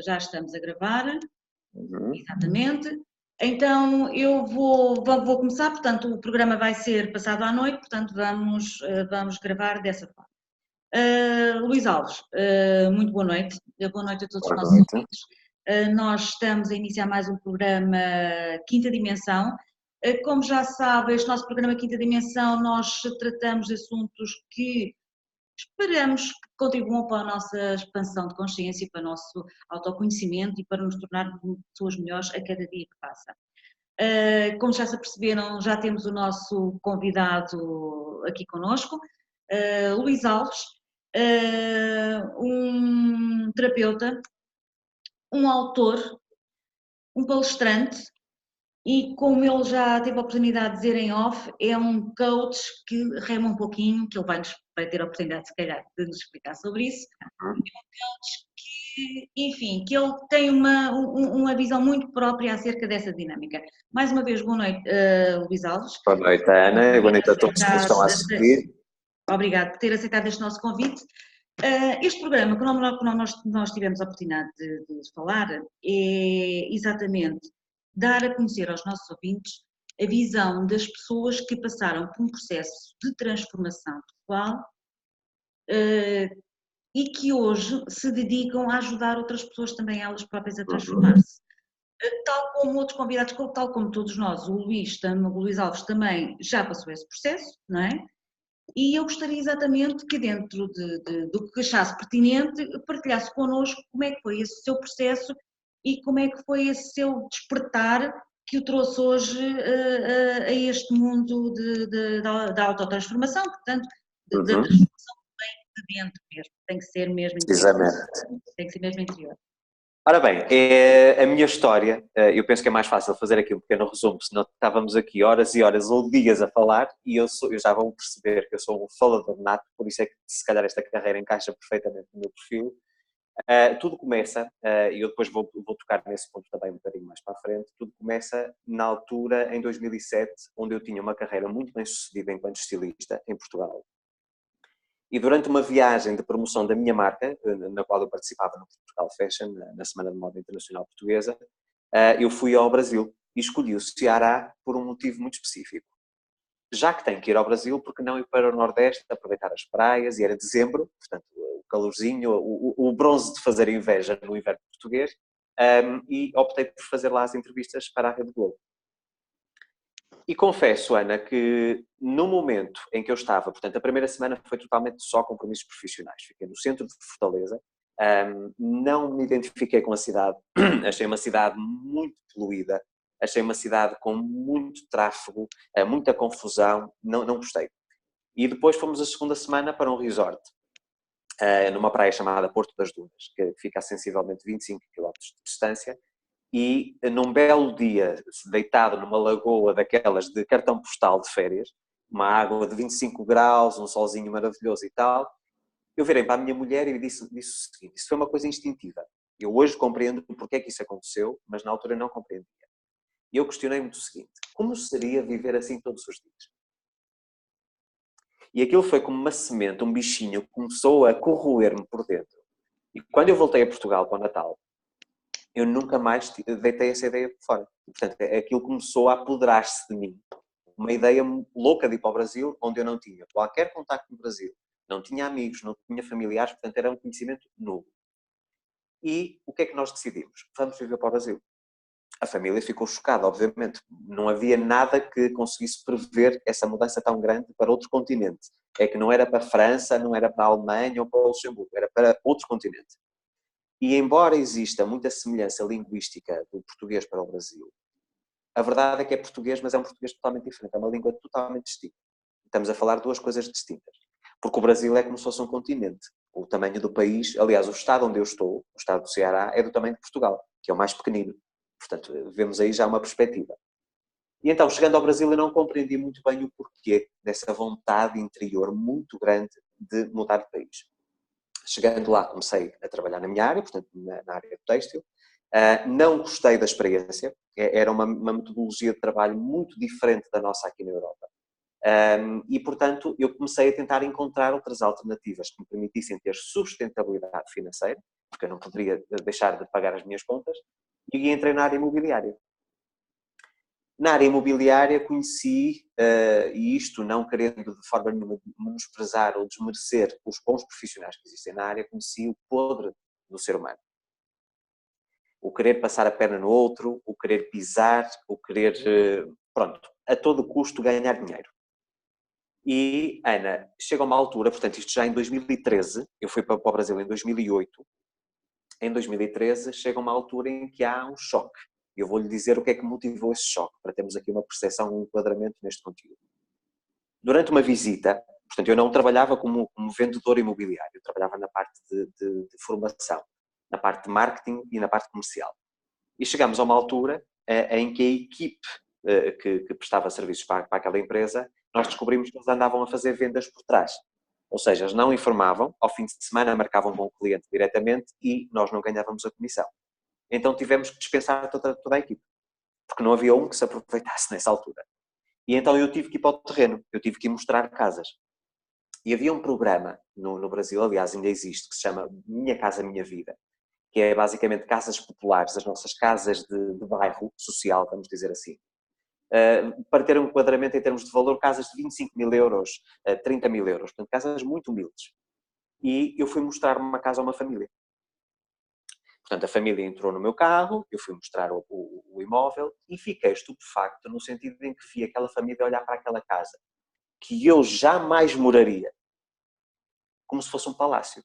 Já estamos a gravar, Uhum. exatamente. Então eu vou começar, portanto o programa vai ser passado à noite, portanto vamos gravar dessa forma. Luís Alves, muito boa noite a todos os Boa nossos noite. ouvintes. Nós estamos a iniciar mais um programa Quinta Dimensão. Como já sabe, este nosso programa Quinta Dimensão, nós tratamos de assuntos que esperamos que contribuam para a nossa expansão de consciência, para o nosso autoconhecimento e para nos tornar pessoas melhores a cada dia que passa. Como já se aperceberam, já temos o nosso convidado aqui conosco, Luís Alves, um terapeuta, um autor, um palestrante e, como ele já teve a oportunidade de dizer em off, é um coach que rema um pouquinho, que ele vai ter a oportunidade, se calhar, de nos explicar sobre isso. É um coach que, enfim, que ele tem uma visão muito própria acerca dessa dinâmica. Mais uma vez, boa noite, Luís Alves. Boa noite, Ana, e boa noite a todos que nos estão a assistir. Obrigado por ter aceitado este nosso convite. Este programa, que nós tivemos a oportunidade de falar, é exatamente dar a conhecer aos nossos ouvintes a visão das pessoas que passaram por um processo de transformação pessoal e que hoje se dedicam a ajudar outras pessoas também elas próprias a transformar-se. Tal como outros convidados, tal como todos nós, o Luís Alves também já passou esse processo, não é? E eu gostaria exatamente que dentro do que achasse pertinente partilhasse connosco como é que foi esse seu processo e como é que foi esse seu despertar que o trouxe hoje a este mundo da autotransformação, portanto, da transformação que vem de dentro mesmo, tem que ser mesmo interior. Precisamente. Tem que ser mesmo interior. Ora bem, a minha história, eu penso que é mais fácil fazer aqui um pequeno resumo, senão estávamos aqui horas e horas ou dias a falar e eu já vão perceber que eu sou um falador nato, por isso é que se calhar esta carreira encaixa perfeitamente no meu perfil. Tudo começa, e eu depois vou tocar nesse ponto também um bocadinho mais para a frente, tudo começa na altura, em 2007, onde eu tinha uma carreira muito bem sucedida enquanto estilista em Portugal. E durante uma viagem de promoção da minha marca, na qual eu participava no Portugal Fashion, na Semana de Moda Internacional Portuguesa, eu fui ao Brasil e escolhi o Ceará por um motivo muito específico. Já que tenho que ir ao Brasil, porque não ir para o Nordeste, aproveitar as praias, e era dezembro, portanto, o calorzinho, o bronze de fazer inveja no inverno português, e optei por fazer lá as entrevistas para a Rede Globo. E confesso, Ana, que no momento em que eu estava, portanto, a primeira semana foi totalmente só compromissos profissionais. Fiquei no centro de Fortaleza, não me identifiquei com a cidade, achei uma cidade muito poluída, achei uma cidade com muito tráfego, muita confusão, não gostei. E depois fomos a segunda semana para um resort, numa praia chamada Porto das Dunas, que fica a sensivelmente 25 km de distância, e num belo dia, deitado numa lagoa daquelas de cartão postal de férias, uma água de 25 graus, um solzinho maravilhoso e tal, eu virei para a minha mulher e disse o seguinte: isso foi uma coisa instintiva. Eu hoje compreendo porque é que isso aconteceu, mas na altura não compreendia. E eu questionei-me o seguinte: como seria viver assim todos os dias? E aquilo foi como uma semente, um bichinho que começou a corroer-me por dentro. E quando eu voltei a Portugal para o Natal, eu nunca mais deitei essa ideia por fora. Portanto, aquilo começou a apoderar-se de mim. Uma ideia louca de ir para o Brasil, onde eu não tinha qualquer contacto no Brasil, não tinha amigos, não tinha familiares, portanto era um conhecimento novo. E o que é que nós decidimos? Vamos viver para o Brasil. A família ficou chocada, obviamente. Não havia nada que conseguisse prever essa mudança tão grande para outro continente. É que não era para a França, não era para a Alemanha ou para o Luxemburgo, era para outro continente. E embora exista muita semelhança linguística do português para o Brasil, a verdade é que é português, mas é um português totalmente diferente, é uma língua totalmente distinta. Estamos a falar de duas coisas distintas. Porque o Brasil é como se fosse um continente. O tamanho do país, aliás, o estado onde eu estou, o estado do Ceará, é do tamanho de Portugal, que é o mais pequenino. Portanto, vemos aí já uma perspectiva. E então, chegando ao Brasil, eu não compreendi muito bem o porquê dessa vontade interior muito grande de mudar de país. Chegando lá, comecei a trabalhar na minha área, portanto, na área do têxtil. Não gostei da experiência, era uma metodologia de trabalho muito diferente da nossa aqui na Europa. E, portanto, eu comecei a tentar encontrar outras alternativas que me permitissem ter sustentabilidade financeira, porque eu não poderia deixar de pagar as minhas contas, e entrei na área imobiliária. Na área imobiliária conheci, e isto não querendo de forma nenhuma menosprezar ou desmerecer os bons profissionais que existem na área, conheci o podre do ser humano. O querer passar a perna no outro, o querer pisar, o querer, pronto, a todo custo ganhar dinheiro. E, Ana, chega uma altura, portanto, isto já em 2013, eu fui para o Brasil em 2008, em 2013 chega uma altura em que há um choque. Eu vou-lhe dizer o que é que motivou esse choque, para termos aqui uma percepção, um enquadramento neste conteúdo. Durante uma visita, portanto, eu não trabalhava como vendedor imobiliário, eu trabalhava na parte de formação, na parte de marketing e na parte comercial. E chegamos a uma altura em que a equipe que prestava serviços para aquela empresa, nós descobrimos que eles andavam a fazer vendas por trás. Ou seja, eles não informavam, ao fim de semana marcavam com o cliente diretamente e nós não ganhávamos a comissão. Então tivemos que dispensar toda a equipe, porque não havia um que se aproveitasse nessa altura. E então eu tive que ir para o terreno, eu tive que ir mostrar casas. E havia um programa no Brasil, aliás ainda existe, que se chama Minha Casa Minha Vida, que é basicamente casas populares, as nossas casas de bairro social, vamos dizer assim. Para ter um enquadramento em termos de valor, casas de 25 mil euros, 30 mil euros, portanto casas muito humildes. E eu fui mostrar uma casa a uma família. Portanto, a família entrou no meu carro, eu fui mostrar o imóvel e fiquei estupefacto no sentido em que vi aquela família olhar para aquela casa, que eu jamais moraria, como se fosse um palácio.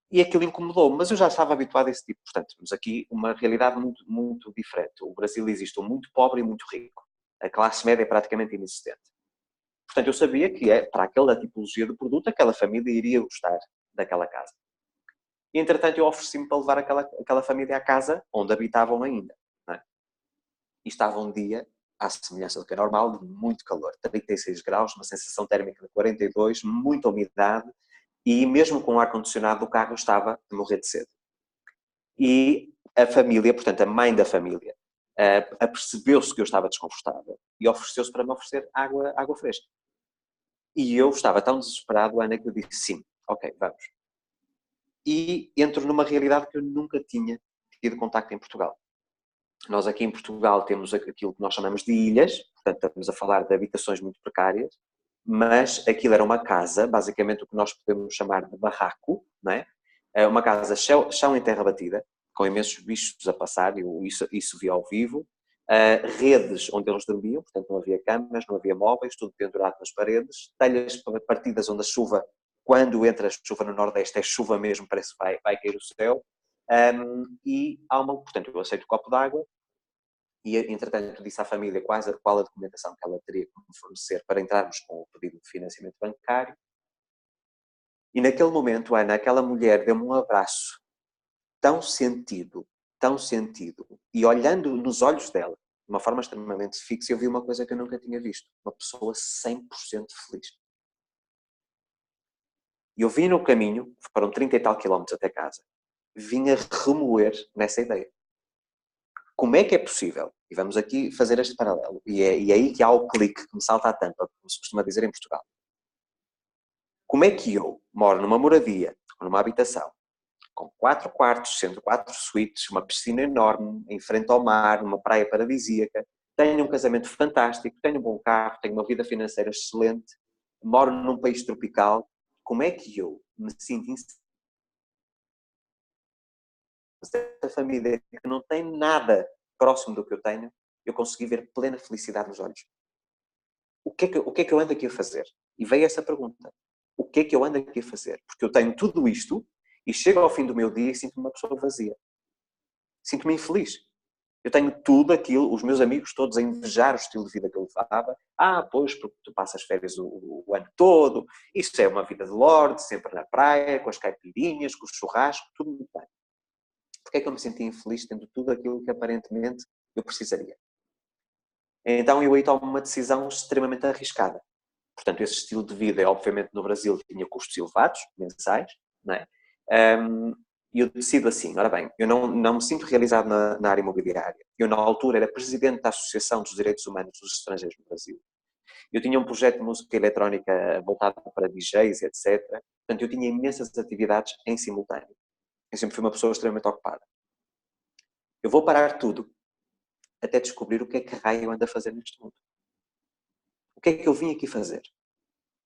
E aquilo incomodou-me, mas eu já estava habituado a esse tipo. Portanto, temos aqui uma realidade muito, muito diferente. O Brasil existe um muito pobre e muito rico. A classe média é praticamente inexistente. Portanto, eu sabia que para aquela tipologia de produto, aquela família iria gostar daquela casa. E, entretanto, eu ofereci-me para levar aquela família à casa onde habitavam ainda. Não é? E estava um dia, à semelhança do que é normal, de muito calor. 36 graus, uma sensação térmica de 42, muita umidade, e mesmo com o ar-condicionado do carro estava a morrer de sede. E a família, portanto a mãe da família, apercebeu-se que eu estava desconfortável e ofereceu-se para me oferecer água fresca. E eu estava tão desesperado, Ana, que eu disse sim, ok, vamos. E entro numa realidade que eu nunca tinha tido contacto em Portugal. Nós aqui em Portugal temos aquilo que nós chamamos de ilhas, portanto estamos a falar de habitações muito precárias, mas aquilo era uma casa, basicamente o que nós podemos chamar de barraco, não é? Uma casa chão em terra batida, com imensos bichos a passar, isso vi ao vivo, redes onde eles dormiam, portanto não havia camas, não havia móveis, tudo pendurado nas paredes, telhas partidas onde a chuva, quando entra a chuva no Nordeste, é chuva mesmo, parece que vai cair o céu, e portanto eu aceito o copo d'água, e, entretanto, disse à família qual a documentação que ela teria que me fornecer para entrarmos com o pedido de financiamento bancário. E naquele momento, Ana, aquela mulher deu-me um abraço tão sentido, e olhando nos olhos dela, de uma forma extremamente fixa, eu vi uma coisa que eu nunca tinha visto. Uma pessoa 100% feliz. E eu vim no caminho, foram 30 e tal quilómetros até casa, vim a remoer nessa ideia. Como é que é possível? E vamos aqui fazer este paralelo. E é aí que há o clique que me salta a tampa, como se costuma dizer em Portugal. Como é que eu moro numa moradia, numa habitação, com 4 quartos, sendo 4 suítes, uma piscina enorme, em frente ao mar, uma praia paradisíaca, tenho um casamento fantástico, tenho um bom carro, tenho uma vida financeira excelente, moro num país tropical, como é que eu me sinto esta família que não tem nada próximo do que eu tenho, eu consegui ver plena felicidade nos olhos. O que é que eu ando aqui a fazer? E veio essa pergunta. O que é que eu ando aqui a fazer? Porque eu tenho tudo isto e chego ao fim do meu dia e sinto-me uma pessoa vazia. Sinto-me infeliz. Eu tenho tudo aquilo, os meus amigos todos a invejar o estilo de vida que eu levava. Pois, porque tu passas férias o ano todo, isso é uma vida de lorde, sempre na praia, com as caipirinhas, com o churrasco, tudo muito bem. Porque é que eu me senti infeliz tendo tudo aquilo que aparentemente eu precisaria? Então eu aí tomo uma decisão extremamente arriscada. Portanto, esse estilo de vida, obviamente, no Brasil tinha custos elevados, mensais, não é? E eu decido assim, ora bem, eu não me sinto realizado na área imobiliária. Eu, na altura, era presidente da Associação dos Direitos Humanos dos Estrangeiros no Brasil. Eu tinha um projeto de música eletrónica voltado para DJs, etc. Portanto, eu tinha imensas atividades em simultâneo. Eu sempre fui uma pessoa extremamente ocupada. Eu vou parar tudo até descobrir o que é que raio eu ando a fazer neste mundo. O que é que eu vim aqui fazer?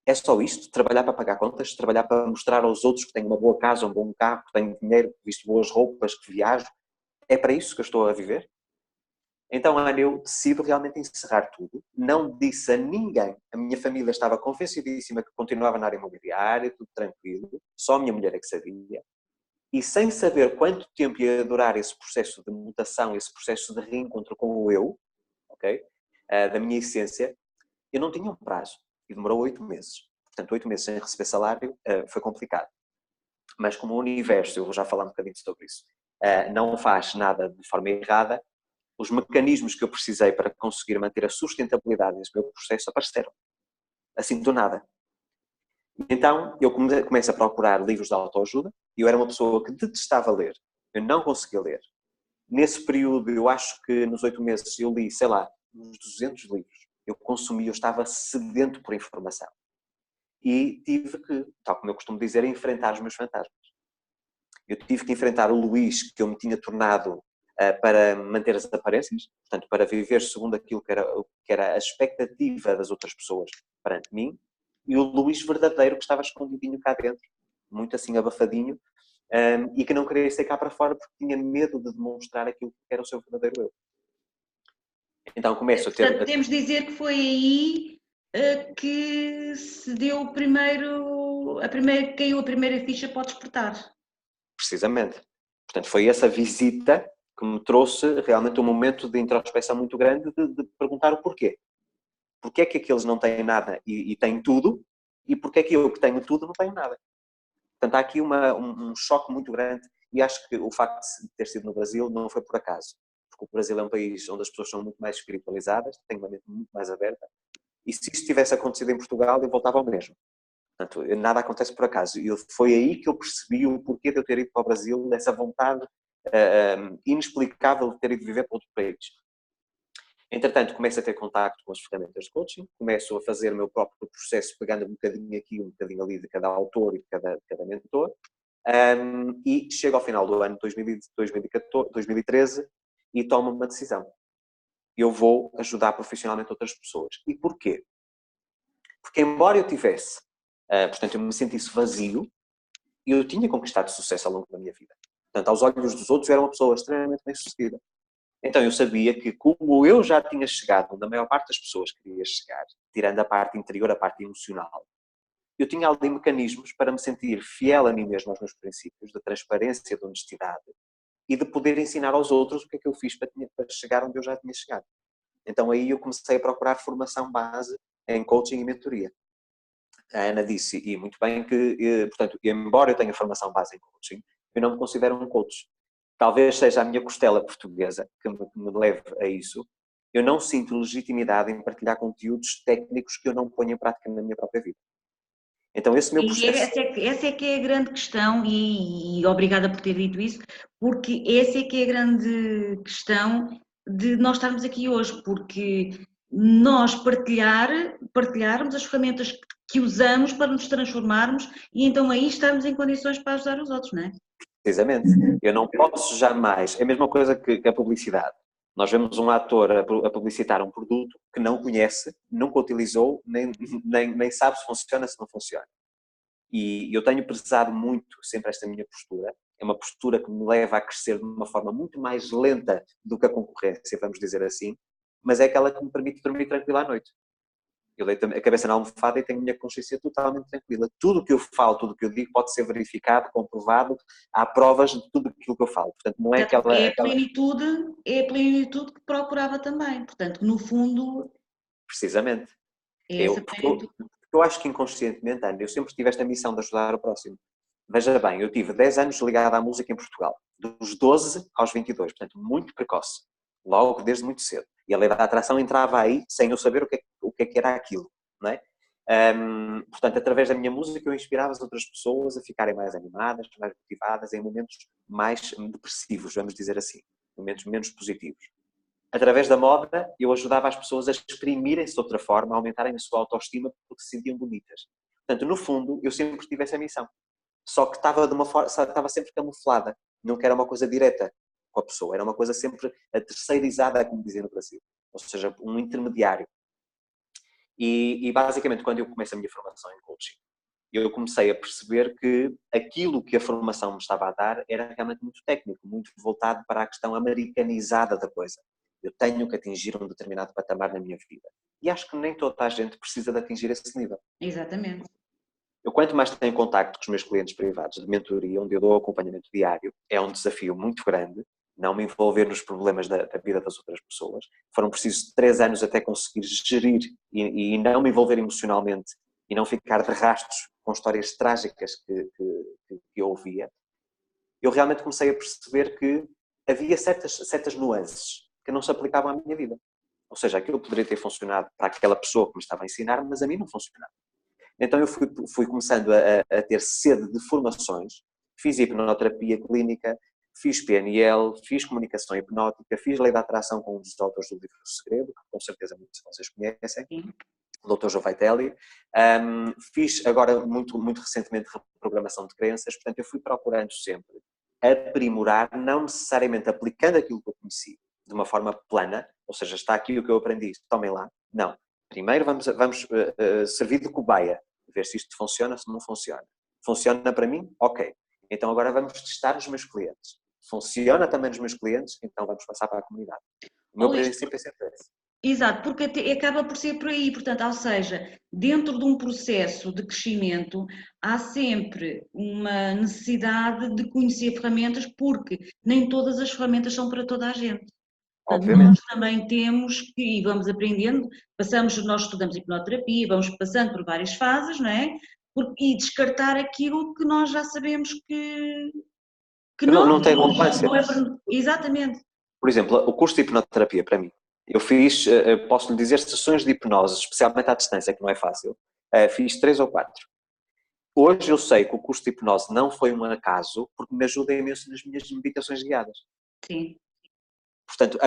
É só isto? Trabalhar para pagar contas? Trabalhar para mostrar aos outros que tenho uma boa casa, um bom carro, que tenho dinheiro, que visto boas roupas, que viajo? É para isso que eu estou a viver? Então, Ana, eu decido realmente encerrar tudo. Não disse a ninguém. A minha família estava convencidíssima que continuava na área imobiliária, tudo tranquilo. Só a minha mulher é que sabia. E sem saber quanto tempo ia durar esse processo de mutação, esse processo de reencontro com o eu, ok? Da minha essência, eu não tinha um prazo. E demorou 8 meses. Portanto, 8 meses sem receber salário foi complicado. Mas como o universo, eu vou já falar um bocadinho sobre isso, não faz nada de forma errada, os mecanismos que eu precisei para conseguir manter a sustentabilidade desse meu processo apareceram. Assim do nada. Então, eu começo a procurar livros de autoajuda. Eu era uma pessoa que detestava ler. Eu não conseguia ler. Nesse período, eu acho que nos 8 meses eu li, sei lá, uns 200 livros. Eu consumi, eu estava sedento por informação. E tive que, tal como eu costumo dizer, enfrentar os meus fantasmas. Eu tive que enfrentar o Luís que eu me tinha tornado para manter as aparências, portanto, para viver segundo aquilo que era a expectativa das outras pessoas perante mim, e o Luís verdadeiro que estava escondidinho cá dentro, muito assim abafadinho, e que não queria ser cá para fora porque tinha medo de demonstrar aquilo que era o seu verdadeiro eu. Então começo a ter... Portanto, podemos dizer que foi aí que se deu o primeiro, caiu a primeira ficha para o despertar. Precisamente. Portanto, foi essa visita que me trouxe realmente um momento de introspecção muito grande de perguntar o porquê. Porquê é que aqueles não têm nada e têm tudo, e porquê é que eu que tenho tudo não tenho nada? Portanto, há aqui um choque muito grande, e acho que o facto de ter sido no Brasil não foi por acaso, porque o Brasil é um país onde as pessoas são muito mais espiritualizadas, têm uma mente muito mais aberta, e se isso tivesse acontecido em Portugal, eu voltava ao mesmo. Portanto, nada acontece por acaso. E foi aí que eu percebi o porquê de eu ter ido para o Brasil, dessa vontade inexplicável de ter ido viver para outro país. Entretanto, começo a ter contacto com as ferramentas de coaching, começo a fazer o meu próprio processo, pegando um bocadinho aqui, um bocadinho ali de cada autor e de cada mentor, e chego ao final do ano 2013 e tomo uma decisão. Eu vou ajudar profissionalmente outras pessoas. E porquê? Porque embora eu tivesse, portanto, eu me sentisse vazio, eu tinha conquistado sucesso ao longo da minha vida. Portanto, aos olhos dos outros, eu era uma pessoa extremamente bem-sucedida. Então, eu sabia que, como eu já tinha chegado onde a maior parte das pessoas queria chegar, tirando a parte interior, a parte emocional, eu tinha ali mecanismos para me sentir fiel a mim mesmo, aos meus princípios, de transparência, de honestidade, e de poder ensinar aos outros o que é que eu fiz para chegar onde eu já tinha chegado. Então, aí eu comecei a procurar formação base em coaching e mentoria. A Ana disse, e muito bem, que, portanto, embora eu tenha formação base em coaching, eu não me considero um coach. Talvez seja a minha costela portuguesa que me leve a isso. Eu não sinto legitimidade em partilhar conteúdos técnicos que eu não ponho em prática na minha própria vida. Então, esse meu processo... Essa é que é a grande questão, e obrigada por ter dito isso, porque essa é que é a grande questão de nós estarmos aqui hoje, porque nós partilharmos as ferramentas que usamos para nos transformarmos e então aí estarmos em condições para ajudar os outros, não é? Precisamente. Eu não posso jamais... É a mesma coisa que a publicidade. Nós vemos um ator a publicitar um produto que não conhece, nunca utilizou, nem sabe se funciona, se não funciona. E eu tenho prezado muito sempre esta minha postura. É uma postura que me leva a crescer de uma forma muito mais lenta do que a concorrência, vamos dizer assim, mas é aquela que me permite dormir tranquilo à noite. Eu deito a cabeça na almofada e tenho a minha consciência totalmente tranquila. Tudo o que eu falo, tudo o que eu digo pode ser verificado, comprovado, há provas de tudo aquilo que eu falo. Portanto, não é aquela... É a plenitude que procurava também. Portanto, no fundo, Precisamente. é essa plenitude. Porque eu acho que inconscientemente, Ana, eu sempre tive esta missão de ajudar o próximo. Veja bem, eu tive 10 anos ligado à música em Portugal, dos 12 aos 22, portanto, muito precoce, logo desde muito cedo. E a lei da atração entrava aí sem eu saber o que é que era aquilo, não é? Portanto, através da minha música eu inspirava as outras pessoas a ficarem mais animadas, mais motivadas, em momentos mais depressivos, vamos dizer assim, momentos menos positivos. Através da moda, eu ajudava as pessoas a exprimirem-se de outra forma, a aumentarem a sua autoestima porque se sentiam bonitas. Portanto, no fundo, eu sempre tive essa missão. só que estava de uma forma, estava sempre camuflada, nunca era uma coisa direta com a pessoa, era uma coisa sempre terceirizada, como dizia no Brasil, ou seja, um intermediário. E basicamente, quando eu começo a minha formação em coaching, eu comecei a perceber que aquilo que a formação me estava a dar era realmente muito técnico, muito voltado para a questão americanizada da coisa. Eu tenho que atingir um determinado patamar na minha vida. E acho que nem toda a gente precisa de atingir esse nível. Exatamente. Eu, quanto mais tenho contacto com os meus clientes privados de mentoria, onde eu dou acompanhamento diário, é um desafio muito grande não me envolver nos problemas da vida das outras pessoas. Foram precisos 3 anos até conseguir gerir e não me envolver emocionalmente e não ficar de rastros com histórias trágicas que eu ouvia. Eu realmente comecei a perceber que havia certas nuances que não se aplicavam à minha vida. Ou seja, aquilo poderia ter funcionado para aquela pessoa que me estava a ensinar, mas a mim não funcionava. Então eu fui começando a ter sede de formações, fiz hipnoterapia clínica, fiz PNL, fiz comunicação hipnótica, fiz lei da atração com um dos autores do livro O Segredo, que com certeza muitos de vocês conhecem, Sim. o Dr. Joe Vitale. Fiz agora, muito recentemente, reprogramação de crenças, portanto eu fui procurando sempre aprimorar, não necessariamente aplicando aquilo que eu conheci de uma forma plana, ou seja, está aqui o que eu aprendi, tomem lá. Não. Primeiro vamos servir de cobaia, ver se isto funciona, se não funciona. Funciona para mim? Ok. Então agora vamos testar os meus clientes. Funciona também nos meus clientes? Então vamos passar para a comunidade. O meu princípio é sempre esse. Exato, porque acaba por ser por aí, portanto, ou seja, dentro de um processo de crescimento há sempre uma necessidade de conhecer ferramentas, porque nem todas as ferramentas são para toda a gente. Portanto, nós Obviamente. também temos que, e vamos aprendendo, nós estudamos hipnoterapia, vamos passando por várias fases, não é? E descartar aquilo que nós já sabemos que Não, não, não tem relevância. não é exatamente. Por exemplo, o curso de hipnoterapia para mim, eu fiz, posso lhe dizer, sessões de hipnose, especialmente à distância, que não é fácil. Fiz 3 ou 4. Hoje eu sei que o curso de hipnose não foi um acaso, porque me ajuda imenso nas minhas meditações guiadas. Sim. Portanto,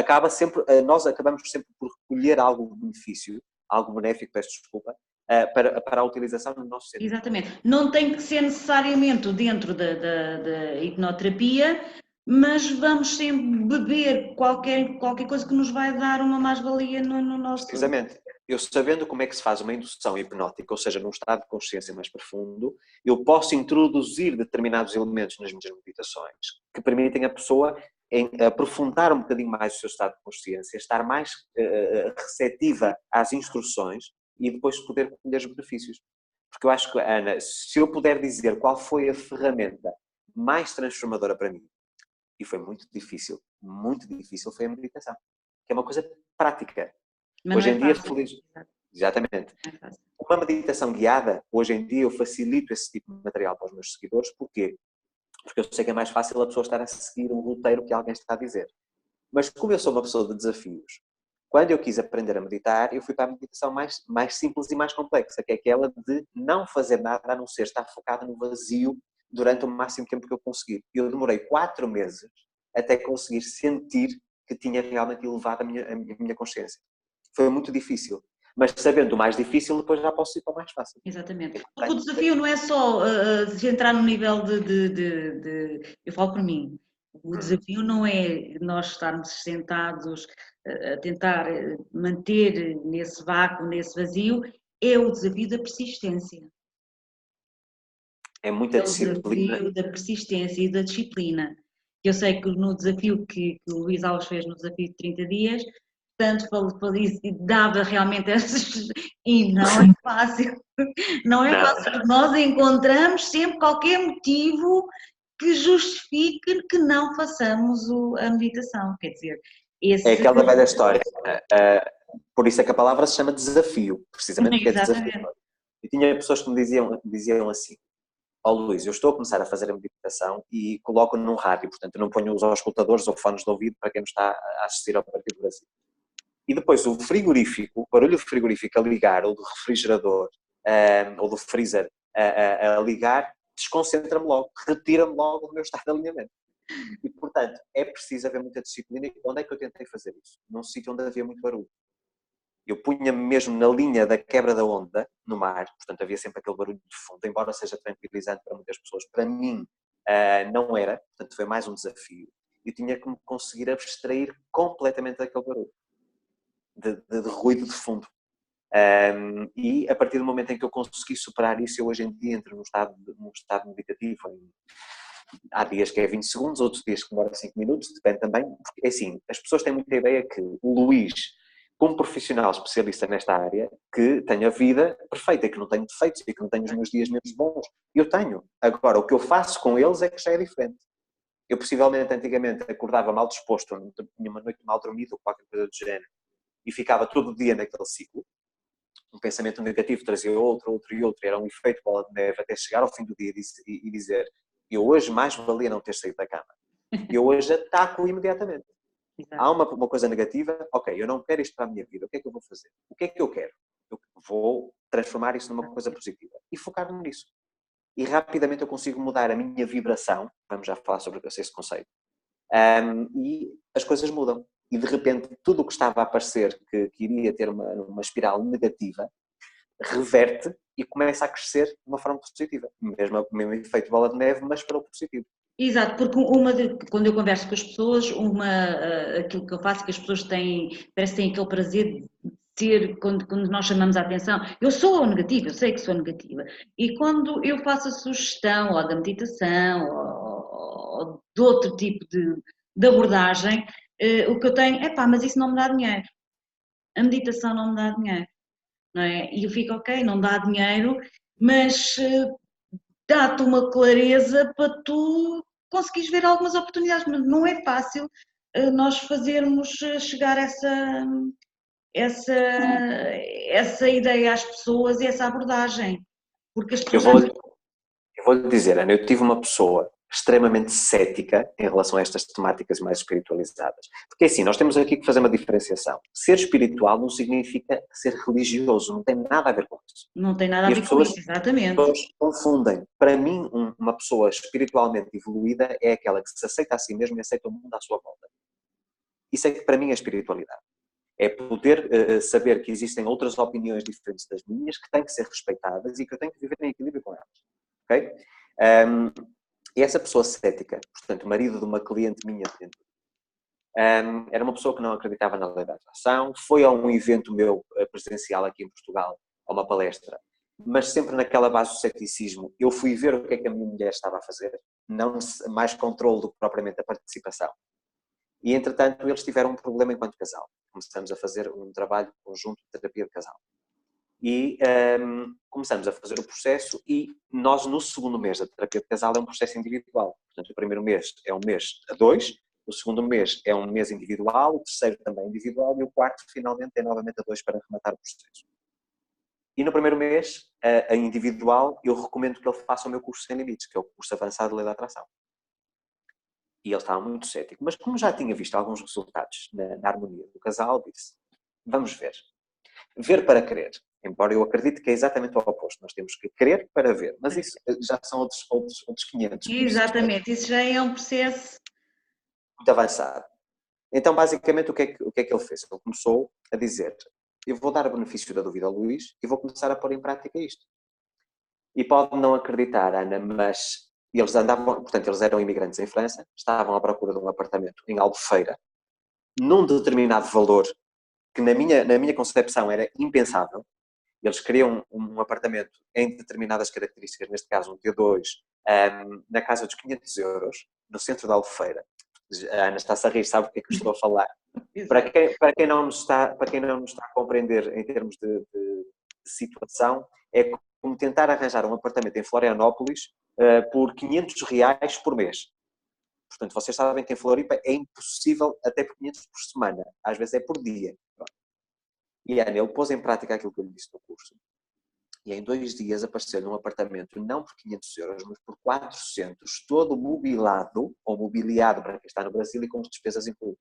nós acabamos sempre por recolher algo de benefício, algo benéfico, peço desculpa, para a utilização no nosso centro. Exatamente. Não tem que ser necessariamente dentro da hipnoterapia, mas vamos sempre beber qualquer coisa que nos vai dar uma mais-valia no nosso. Precisamente. Eu sabendo como é que se faz uma indução hipnótica, ou seja, num estado de consciência mais profundo, eu posso introduzir determinados elementos nas minhas meditações que permitem a pessoa aprofundar um bocadinho mais o seu estado de consciência, estar mais receptiva às instruções e depois poder colher os benefícios. Porque eu acho que, Ana, se eu puder dizer qual foi a ferramenta mais transformadora para mim, e foi muito difícil, foi a meditação, que é uma coisa prática. Mas Hoje não em é dia, fácil. exatamente. Não é fácil. Uma meditação guiada, hoje em dia eu facilito esse tipo de material para os meus seguidores. Porquê? Porque eu sei que é mais fácil a pessoa estar a seguir um roteiro que alguém está a dizer. Mas como eu sou uma pessoa de desafios, quando eu quis aprender a meditar, eu fui para a meditação mais simples e mais complexa, que é aquela de não fazer nada a não ser estar focado no vazio durante o máximo tempo que eu conseguir. Eu demorei 4 meses até conseguir sentir que tinha realmente elevado a minha consciência. Foi muito difícil. Mas sabendo o mais difícil, depois já posso ir para o mais fácil. Exatamente. Porque o desafio não é só entrar no nível eu falo por mim, o desafio não é nós estarmos sentados a tentar manter nesse vácuo, nesse vazio, é o desafio da persistência. É muita É o disciplina. desafio da persistência e da disciplina. Eu sei que no desafio que o Luís Alves fez no desafio de 30 dias, tanto dava realmente essas. E não é fácil. Não é fácil, porque nós encontramos sempre qualquer motivo que justifique que não façamos a meditação. Quer dizer, É aquela velha história. Por isso é que a palavra se chama desafio, precisamente porque é desafio. E tinha pessoas que me diziam assim: ó Luís, eu estou a começar a fazer a meditação e coloco num rádio, portanto não ponho os auscultadores ou fones de ouvido para quem nos está a assistir ao partir do Brasil. E depois o frigorífico, o barulho do frigorífico a ligar, ou do refrigerador, ou do freezer a ligar, desconcentra-me logo, retira-me logo do meu estado de alinhamento. E, portanto, é preciso haver muita disciplina. E onde é que eu tentei fazer isso? Num sítio onde havia muito barulho. Eu punha-me mesmo na linha da quebra da onda no mar, portanto havia sempre aquele barulho de fundo, embora seja tranquilizante para muitas pessoas, para mim não era, portanto foi mais um desafio. Eu tinha que me conseguir abstrair completamente daquele barulho, de ruído de fundo. E a partir do momento em que eu consegui superar isso, eu hoje em dia entro num estado meditativo. Há dias que é 20 segundos, outros dias que demora 5 minutos, depende também, porque assim, as pessoas têm muita ideia que o Luís, como profissional especialista nesta área, que tenho a vida perfeita, que não tenho defeitos e que não tenho os meus dias menos bons. Eu tenho. Agora, o que eu faço com eles é que já é diferente. Eu possivelmente, antigamente, acordava mal disposto, tinha uma noite mal dormida ou qualquer coisa do género, e ficava todo o dia naquele ciclo. Um pensamento negativo trazia outro, era um efeito bola de neve até chegar ao fim do dia e dizer: eu hoje mais valia não ter saído da cama. Eu hoje ataco imediatamente. Exato. Há uma coisa negativa, ok, eu não quero isto para a minha vida, o que é que eu vou fazer? O que é que eu quero? Eu vou transformar isso numa coisa positiva e focar-me nisso. E rapidamente eu consigo mudar a minha vibração, vamos já falar sobre esse conceito, e as coisas mudam. E de repente tudo o que estava a aparecer que iria ter uma espiral negativa, reverte e começa a crescer de uma forma positiva. Mesmo efeito bola de neve, mas para o positivo. Exato, porque quando eu converso com as pessoas, aquilo que eu faço, que as pessoas parece que têm aquele prazer de ser, quando nós chamamos a atenção, eu sou negativa, eu sei que sou negativa, e quando eu faço a sugestão, ou da meditação, ou de outro tipo de abordagem, o que eu tenho, mas isso não me dá dinheiro, a meditação não me dá dinheiro, não é? E eu fico, ok, não dá dinheiro, mas dá-te uma clareza para tu conseguires ver algumas oportunidades, mas não é fácil nós fazermos chegar essa ideia às pessoas e essa abordagem, porque as pessoas Eu vou-lhe dizer, Ana, eu tive uma pessoa extremamente cética em relação a estas temáticas mais espiritualizadas. Porque assim, nós temos aqui que fazer uma diferenciação. Ser espiritual não significa ser religioso, não tem nada a ver com isso. Não tem nada a ver com isso, exatamente. As pessoas confundem. Para mim, uma pessoa espiritualmente evoluída é aquela que se aceita a si mesma e aceita o mundo à sua volta. Isso é que para mim é espiritualidade. É poder saber que existem outras opiniões diferentes das minhas, que têm que ser respeitadas e que eu tenho que viver em equilíbrio com elas. Okay? E essa pessoa cética, portanto, marido de uma cliente minha, era uma pessoa que não acreditava na lei da atração, foi a um evento meu presencial aqui em Portugal, a uma palestra, mas sempre naquela base do ceticismo. Eu fui ver o que é que a minha mulher estava a fazer, não mais controle do que propriamente a participação. E, entretanto, eles tiveram um problema enquanto casal. Começamos a fazer um trabalho conjunto de terapia de casal. E começamos a fazer o processo e nós, no segundo mês da terapia de casal, é um processo individual. Portanto, o primeiro mês é um mês a dois, o segundo mês é um mês individual, o terceiro também individual e o quarto, finalmente, é novamente a dois para rematar o processo. E no primeiro mês, a individual, eu recomendo que ele faça o meu curso Sem Limites, que é o curso avançado de Lei da Atração. E ele estava muito cético, mas como já tinha visto alguns resultados na harmonia do casal, disse, vamos ver. Ver para querer. Embora eu acredite que é exatamente o oposto. Nós temos que querer para ver. Mas isso já são outros 500. Exatamente, isso já é um processo muito avançado. Então, basicamente, o que é que ele fez? Ele começou a dizer, eu vou dar o benefício da dúvida ao Luís e vou começar a pôr em prática isto. E pode não acreditar, Ana, mas eles portanto, eles eram imigrantes em França, estavam à procura de um apartamento em Albufeira, num determinado valor que na minha concepção era impensável. Eles queriam um apartamento em determinadas características, neste caso um T2, na casa dos 500 euros, no centro da Albufeira. A Ana está-se a rir, sabe o que é que eu estou a falar. Para quem não nos está a compreender em termos de situação, é como tentar arranjar um apartamento em Florianópolis por 500 reais por mês. Portanto, vocês sabem que em Floripa é impossível até por 500 por semana. Às vezes é por dia. E Ana, ele pôs em prática aquilo que eu lhe disse no curso. E em 2 dias apareceu num apartamento, não por 500 euros, mas por 400, todo mobilado, ou mobiliado para quem está no Brasil e com as despesas incluídas.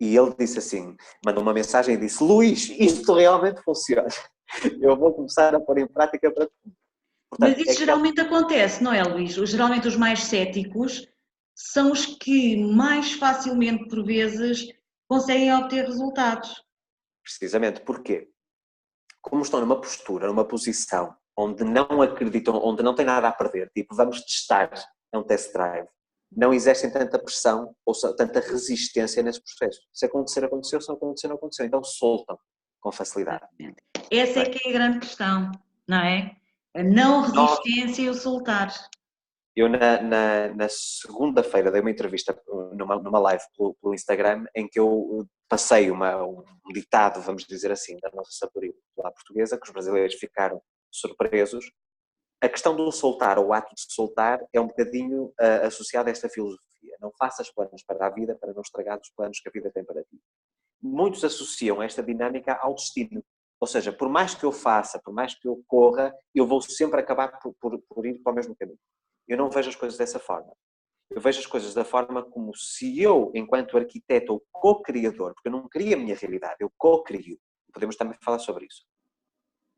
E ele disse assim, mandou uma mensagem e disse, Luís, isto realmente funciona. Eu vou começar a pôr em prática para tudo. Mas isso geralmente acontece, não é, Luís? Geralmente os mais céticos são os que mais facilmente, por vezes, conseguem obter resultados. Precisamente. Porquê? Como estão numa postura, numa posição onde não acreditam, onde não têm nada a perder, tipo, vamos testar, é um test drive, não exercem tanta pressão ou tanta resistência nesse processo. Se acontecer, aconteceu, se não acontecer, não aconteceu. Então soltam com facilidade. Exatamente. Essa Não é é? que é a grande questão, não é? A não Nós, resistência e o soltar. eu na segunda-feira dei uma entrevista numa live pelo Instagram em que eu passei um ditado, vamos dizer assim, da nossa sabedoria popular portuguesa, que os brasileiros ficaram surpresos. A questão do soltar, ou o ato de soltar, é um bocadinho associado a esta filosofia. Não faças planos para a vida para não estragar os planos que a vida tem para ti. Muitos associam esta dinâmica ao destino. Ou seja, por mais que eu faça, por mais que eu corra, eu vou sempre acabar por ir para o mesmo caminho. Eu não vejo as coisas dessa forma. Eu vejo as coisas da forma como se eu, enquanto arquiteto ou co-criador, porque eu não crio a minha realidade, eu co-crio. Podemos também falar sobre isso.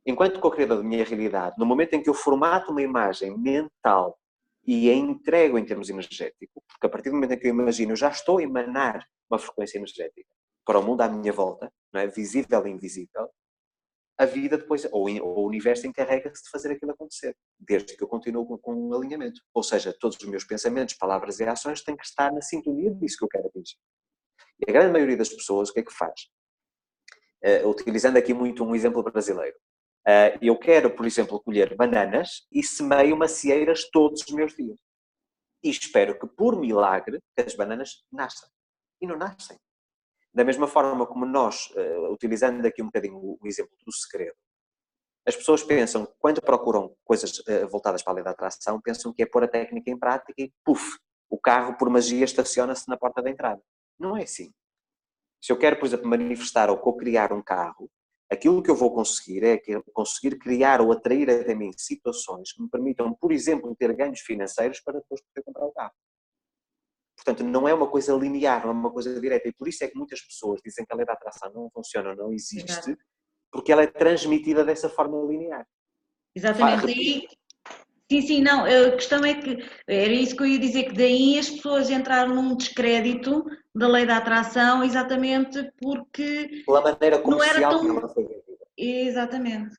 Enquanto co-criador da minha realidade, no momento em que eu formato uma imagem mental e a entrego em termos energéticos, porque a partir do momento em que eu imagino, eu já estou a emanar uma frequência energética para o mundo à minha volta, não é? Visível e invisível, a vida depois, ou o universo encarrega-se de fazer aquilo acontecer, desde que eu continuo com um alinhamento. Ou seja, todos os meus pensamentos, palavras e ações têm que estar na sintonia disso que eu quero atingir. E a grande maioria das pessoas, o que é que faz? Utilizando aqui muito um exemplo brasileiro. Eu quero, por exemplo, colher bananas e semeio macieiras todos os meus dias. E espero que, por milagre, as bananas nasçam. E não nascem. Da mesma forma como nós, utilizando aqui um bocadinho o exemplo do segredo, as pessoas pensam, quando procuram coisas voltadas para a lei da atração, pensam que é pôr a técnica em prática e, puf, o carro, por magia, estaciona-se na porta da entrada. Não é assim. Se eu quero, por exemplo, manifestar ou co-criar um carro, aquilo que eu vou conseguir é conseguir criar ou atrair até mim situações que me permitam, por exemplo, ter ganhos financeiros para depois poder comprar o carro. Portanto, não é uma coisa linear, não é uma coisa direta. E por isso é que muitas pessoas dizem que a lei da atração não funciona, não Exato. existe, porque ela é transmitida dessa forma linear. Exatamente. Repito, Daí, sim, não. A questão é que era isso que eu ia dizer, que daí as pessoas entraram num descrédito da lei da atração, exatamente porque pela maneira não era comercial como tão. ela foi vendida. Exatamente.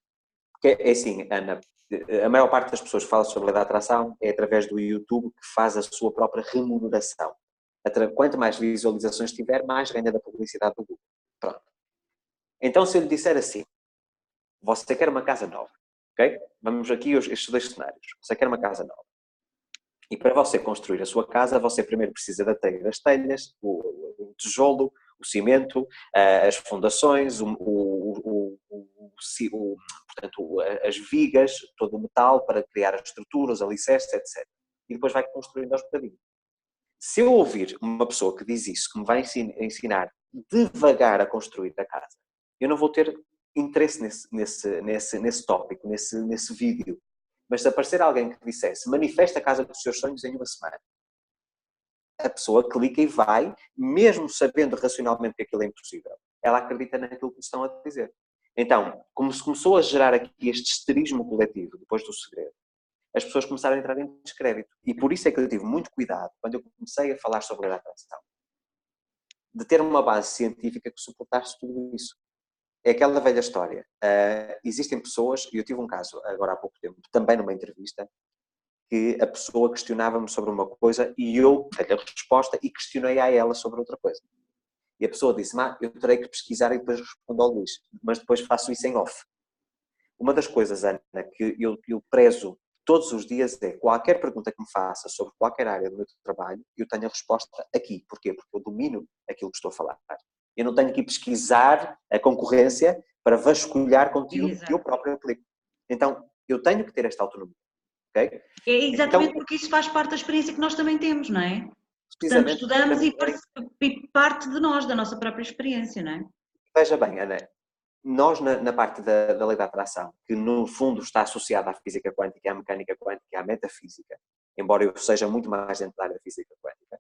Porque é assim, Ana, a maior parte das pessoas que falam sobre a lei da atração é através do YouTube que faz a sua própria remuneração. Quanto mais visualizações tiver, mais ganha da publicidade do Google. Pronto. Então, se eu lhe disser assim, você quer uma casa nova, ok? Vamos aqui estes dois cenários. Você quer uma casa nova. E para você construir a sua casa, você primeiro precisa da telha das telhas, o tijolo, o cimento, as fundações, portanto, as vigas, todo o metal para criar as estruturas, alicerces, etc. E depois vai construindo aos bocadinhos. Se eu ouvir uma pessoa que diz isso, que me vai ensinar devagar a construir a casa, eu não vou ter interesse nesse tópico, nesse vídeo. Mas se aparecer alguém que dissesse manifesta a casa dos seus sonhos em uma semana, a pessoa clica e vai, mesmo sabendo racionalmente que aquilo é impossível. Ela acredita naquilo que lhe estão a dizer. Então, como se começou a gerar aqui este histerismo coletivo, depois do segredo, as pessoas começaram a entrar em descrédito. E por isso é que eu tive muito cuidado, quando eu comecei a falar sobre a atração, de ter uma base científica que suportasse tudo isso. É aquela velha história. Existem pessoas, e eu tive um caso agora há pouco tempo, também numa entrevista, que a pessoa questionava-me sobre uma coisa e eu dei-lhe a resposta e questionei a ela sobre outra coisa. E a pessoa disse, eu terei que pesquisar e depois respondo ao Luís, mas depois faço isso em off. Uma das coisas, Ana, que eu prezo todos os dias é qualquer pergunta que me faça sobre qualquer área do meu trabalho, eu tenho a resposta aqui. Porquê? Porque eu domino aquilo que estou a falar. Eu não tenho que ir pesquisar a concorrência para vasculhar conteúdo que eu Exato. próprio aplico. Então, eu tenho que ter esta autonomia. Okay? É Então, exatamente porque isso faz parte da experiência que nós também temos, não é? Portanto, precisamente, estudamos e parte de nós, da nossa própria experiência, não é? veja bem, Ana, nós na parte da lei da atração, que no fundo está associada à física quântica, à mecânica quântica e à metafísica, embora eu seja muito mais dentro da área da física quântica,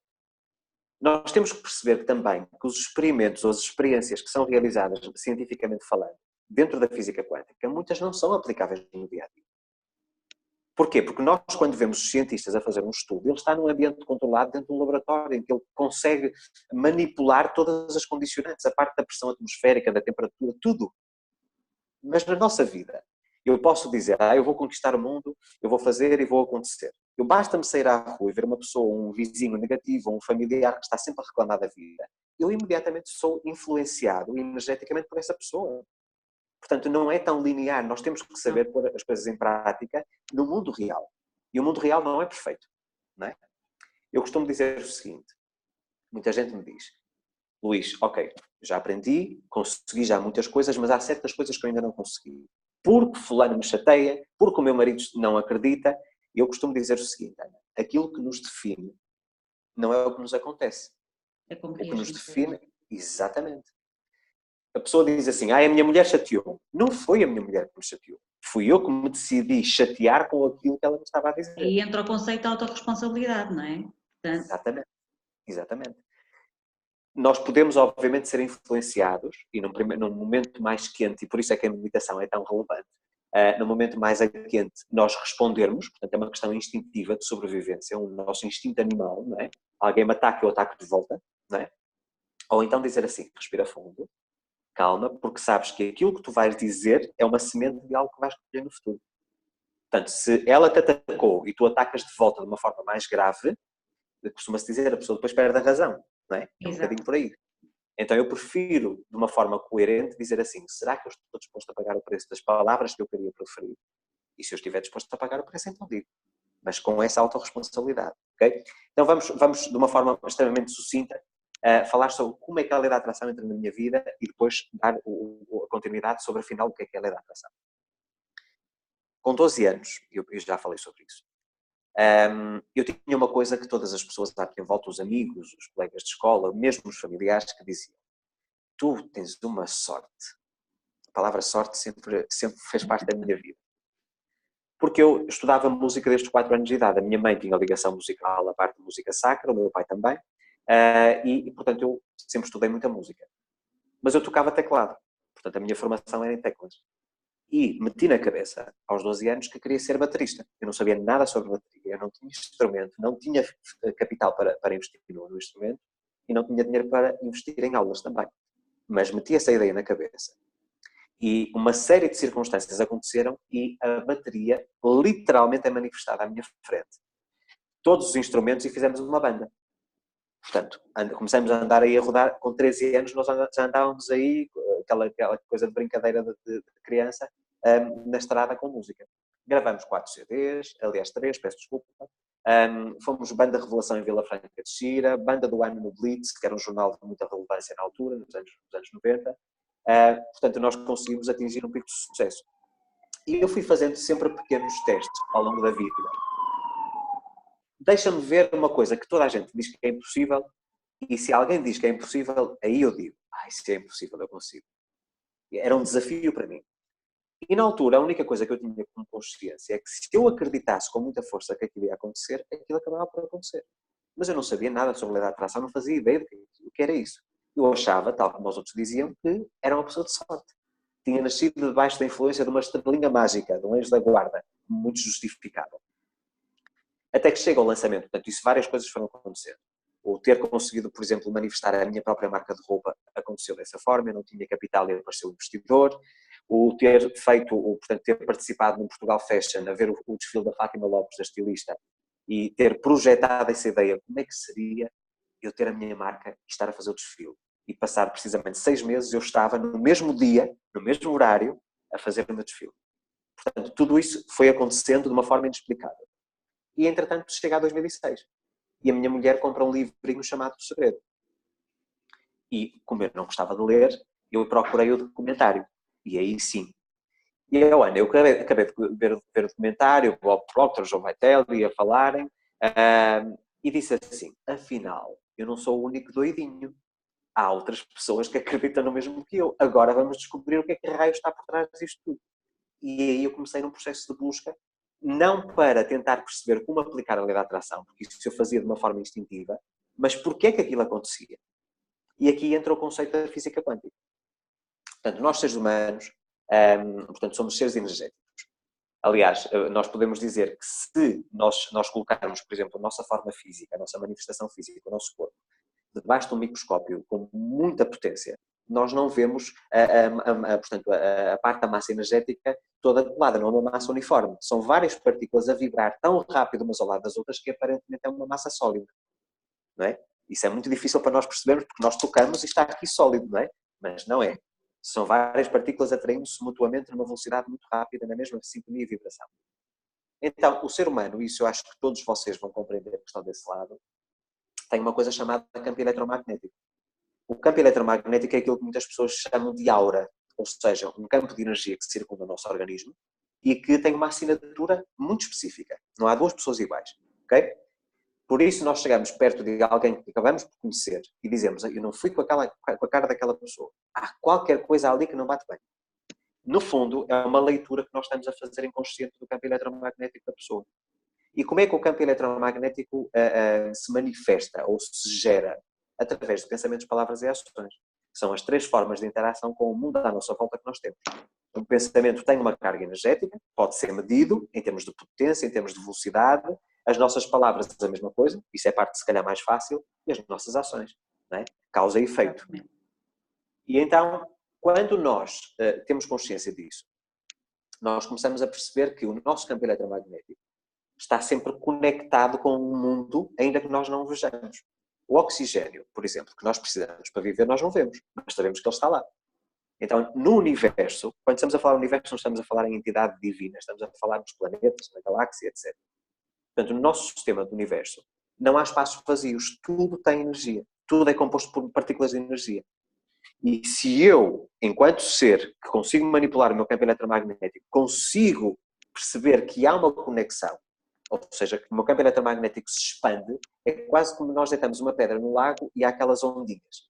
nós temos que perceber também que os experimentos ou as experiências que são realizadas cientificamente falando, dentro da física quântica, muitas não são aplicáveis no dia a dia. Porquê? Porque nós, quando vemos os cientistas a fazer um estudo, ele está num ambiente controlado dentro de um laboratório, em que ele consegue manipular todas as condicionantes, a parte da pressão atmosférica, da temperatura, tudo. Mas na nossa vida, eu posso dizer, eu vou conquistar o mundo, eu vou fazer e vou acontecer. Eu basta-me sair à rua e ver uma pessoa, um vizinho negativo, um familiar que está sempre a reclamar da vida, eu imediatamente sou influenciado energeticamente por essa pessoa. Portanto, não é tão linear. Nós temos que saber pôr as coisas em prática no mundo real. E o mundo real não é perfeito, não é? Eu costumo dizer o seguinte, muita gente me diz, Luís, ok, já aprendi, consegui já muitas coisas, mas há certas coisas que eu ainda não consegui. Porque fulano me chateia, porque o meu marido não acredita. Eu costumo dizer o seguinte, Ana, aquilo que nos define não é o que nos acontece. É como O que nos reagimos. define, exatamente. A pessoa diz assim, a minha mulher chateou. Não foi a minha mulher que me chateou. Fui eu que me decidi chatear com aquilo que ela me estava a dizer. Aí entra o conceito de autorresponsabilidade, não é? Portanto, Exatamente. Exatamente. Nós podemos, obviamente, ser influenciados, e num momento mais quente, e por isso é que a meditação é tão relevante, no momento mais quente, nós respondermos, portanto é uma questão instintiva de sobrevivência, o nosso instinto animal, não é? Alguém me ataca, eu ataco de volta, não é? Ou então dizer assim, respira fundo, calma, porque sabes que aquilo que tu vais dizer é uma semente de algo que vais colher no futuro. Portanto, se ela te atacou e tu atacas de volta de uma forma mais grave, costuma-se dizer, a pessoa depois perde a razão, não é? É um bocadinho por aí. Então eu prefiro, de uma forma coerente, dizer assim, será que eu estou disposto a pagar o preço das palavras que eu queria proferir? E se eu estiver disposto a pagar o preço, então digo. Mas com essa autorresponsabilidade, ok? Então vamos de uma forma extremamente sucinta, falar sobre como é que a lei da atração entra na minha vida e depois dar a continuidade sobre, afinal, o que é a lei da atração. Com 12 anos, eu já falei sobre isso, eu tinha uma coisa que todas as pessoas à minha volta, os amigos, os colegas de escola, mesmo os familiares, que diziam, tu tens uma sorte. A palavra sorte sempre fez parte da minha vida. Porque eu estudava música desde os 4 anos de idade. A minha mãe tinha ligação musical à parte de música sacra, o meu pai também, e portanto eu sempre estudei muita música. Mas eu tocava teclado, portanto a minha formação era em teclas. E meti na cabeça, aos 12 anos, que queria ser baterista. Eu não sabia nada sobre bateria, eu não tinha instrumento, não tinha capital para investir no instrumento e não tinha dinheiro para investir em aulas também. Mas meti essa ideia na cabeça. E uma série de circunstâncias aconteceram e a bateria literalmente é manifestada à minha frente. Todos os instrumentos e fizemos uma banda. Portanto, começamos a andar aí a rodar, com 13 anos nós já andávamos aí, aquela coisa de brincadeira de criança, na estrada com música. Gravamos 4 CDs, aliás 3, peço desculpa. Fomos banda revelação em Vila Franca de Xira, banda do ano no Blitz, que era um jornal de muita relevância na altura, nos anos 90. Portanto, nós conseguimos atingir um pico de sucesso. E eu fui fazendo sempre pequenos testes ao longo da vida. Deixa-me ver uma coisa que toda a gente diz que é impossível, e se alguém diz que é impossível, aí eu digo, se é impossível, eu consigo. Era um desafio para mim. E na altura, a única coisa que eu tinha com consciência é que se eu acreditasse com muita força que aquilo ia acontecer, aquilo acabava por acontecer. Mas eu não sabia nada sobre a lei da atração, não fazia ideia do que era isso. Eu achava, tal como os outros diziam, que era uma pessoa de sorte. Tinha nascido debaixo da influência de uma estrelinha mágica, de um anjo da guarda, muito justificável. Até que chega ao lançamento. Portanto, isso várias coisas foram acontecendo. O ter conseguido, por exemplo, manifestar a minha própria marca de roupa aconteceu dessa forma, eu não tinha capital e apareceu o investidor. O ter feito, portanto, ter participado no Portugal Fashion, a ver o desfile da Fátima Lopes, da estilista, e ter projetado essa ideia, como é que seria eu ter a minha marca e estar a fazer o desfile. E passar precisamente 6 meses, eu estava no mesmo dia, no mesmo horário, a fazer o meu desfile. Portanto, tudo isso foi acontecendo de uma forma inexplicável. E, entretanto, chega a 2006. E a minha mulher compra um livrinho chamado O Segredo. E, como eu não gostava de ler, eu procurei o documentário. E aí sim. E eu, Ana, eu acabei de ver o documentário, o Bob Proctor, João Vitelli a falarem, e disse assim, afinal, eu não sou o único doidinho. Há outras pessoas que acreditam no mesmo que eu. Agora vamos descobrir o que é que raio está por trás disto tudo. E aí eu comecei num processo de busca, não para tentar perceber como aplicar a lei da atração, porque isso eu fazia de uma forma instintiva, mas porquê é que aquilo acontecia. E aqui entra o conceito da física quântica. Portanto, nós seres humanos, portanto, somos seres energéticos. Aliás, nós podemos dizer que se nós colocarmos, por exemplo, a nossa forma física, a nossa manifestação física, o nosso corpo, debaixo de um microscópio com muita potência, nós não vemos portanto, a parte da massa energética toda colada, não é uma massa uniforme. São várias partículas a vibrar tão rápido umas ao lado das outras que aparentemente é uma massa sólida, não é? Isso é muito difícil para nós percebermos porque nós tocamos e está aqui sólido, não é? Mas não é. São várias partículas atraindo-se mutuamente numa velocidade muito rápida, na mesma sintonia e vibração. Então, o ser humano, isso eu acho que todos vocês vão compreender que estão desse lado, tem uma coisa chamada campo eletromagnético. O campo eletromagnético é aquilo que muitas pessoas chamam de aura, ou seja, um campo de energia que circunda o nosso organismo e que tem uma assinatura muito específica. Não há duas pessoas iguais, ok? Por isso nós chegamos perto de alguém que acabamos por conhecer e dizemos, eu não fui com a cara daquela pessoa. Há qualquer coisa ali que não bate bem. No fundo, é uma leitura que nós estamos a fazer inconsciente do campo eletromagnético da pessoa. E como é que o campo eletromagnético se manifesta ou se gera? Através de pensamentos, palavras e ações. São as três formas de interação com o mundo à nossa volta que nós temos. Um pensamento tem uma carga energética, pode ser medido em termos de potência, em termos de velocidade. As nossas palavras, a mesma coisa, isso é a parte se calhar mais fácil, e as nossas ações, não é? Causa e efeito. E então, quando nós temos consciência disso, nós começamos a perceber que o nosso campo eletromagnético está sempre conectado com o mundo, ainda que nós não o vejamos. O oxigênio, por exemplo, que nós precisamos para viver, nós não vemos, mas sabemos que ele está lá. Então, no universo, quando estamos a falar do universo, não estamos a falar em entidade divina, estamos a falar nos planetas, na galáxia, etc. Portanto, no nosso sistema do universo, não há espaços vazios, tudo tem energia, tudo é composto por partículas de energia. E se eu, enquanto ser que consigo manipular o meu campo eletromagnético, consigo perceber que há uma conexão, ou seja, que o meu campo eletromagnético se expande, é quase como nós deitamos uma pedra no lago e há aquelas ondinhas.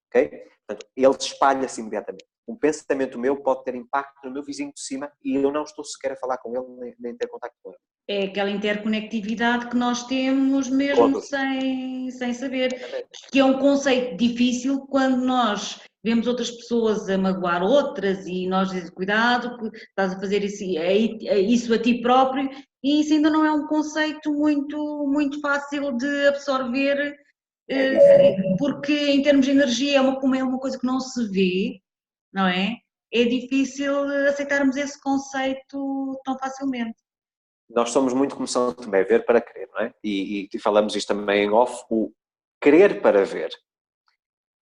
Okay? Portanto, ele espalha-se imediatamente. Um pensamento meu pode ter impacto no meu vizinho de cima e eu não estou sequer a falar com ele nem ter contacto com ele. É aquela interconectividade que nós temos mesmo sem saber, que é um conceito difícil quando nós vemos outras pessoas a magoar outras e nós dizemos, cuidado, estás a fazer isso a ti próprio, e isso ainda não é um conceito muito fácil de absorver, porque em termos de energia como é uma coisa que não se vê, não é? É difícil aceitarmos esse conceito tão facilmente. Nós somos muito como São Tomé, ver para crer, não é? E falamos isto também em off, o crer para ver.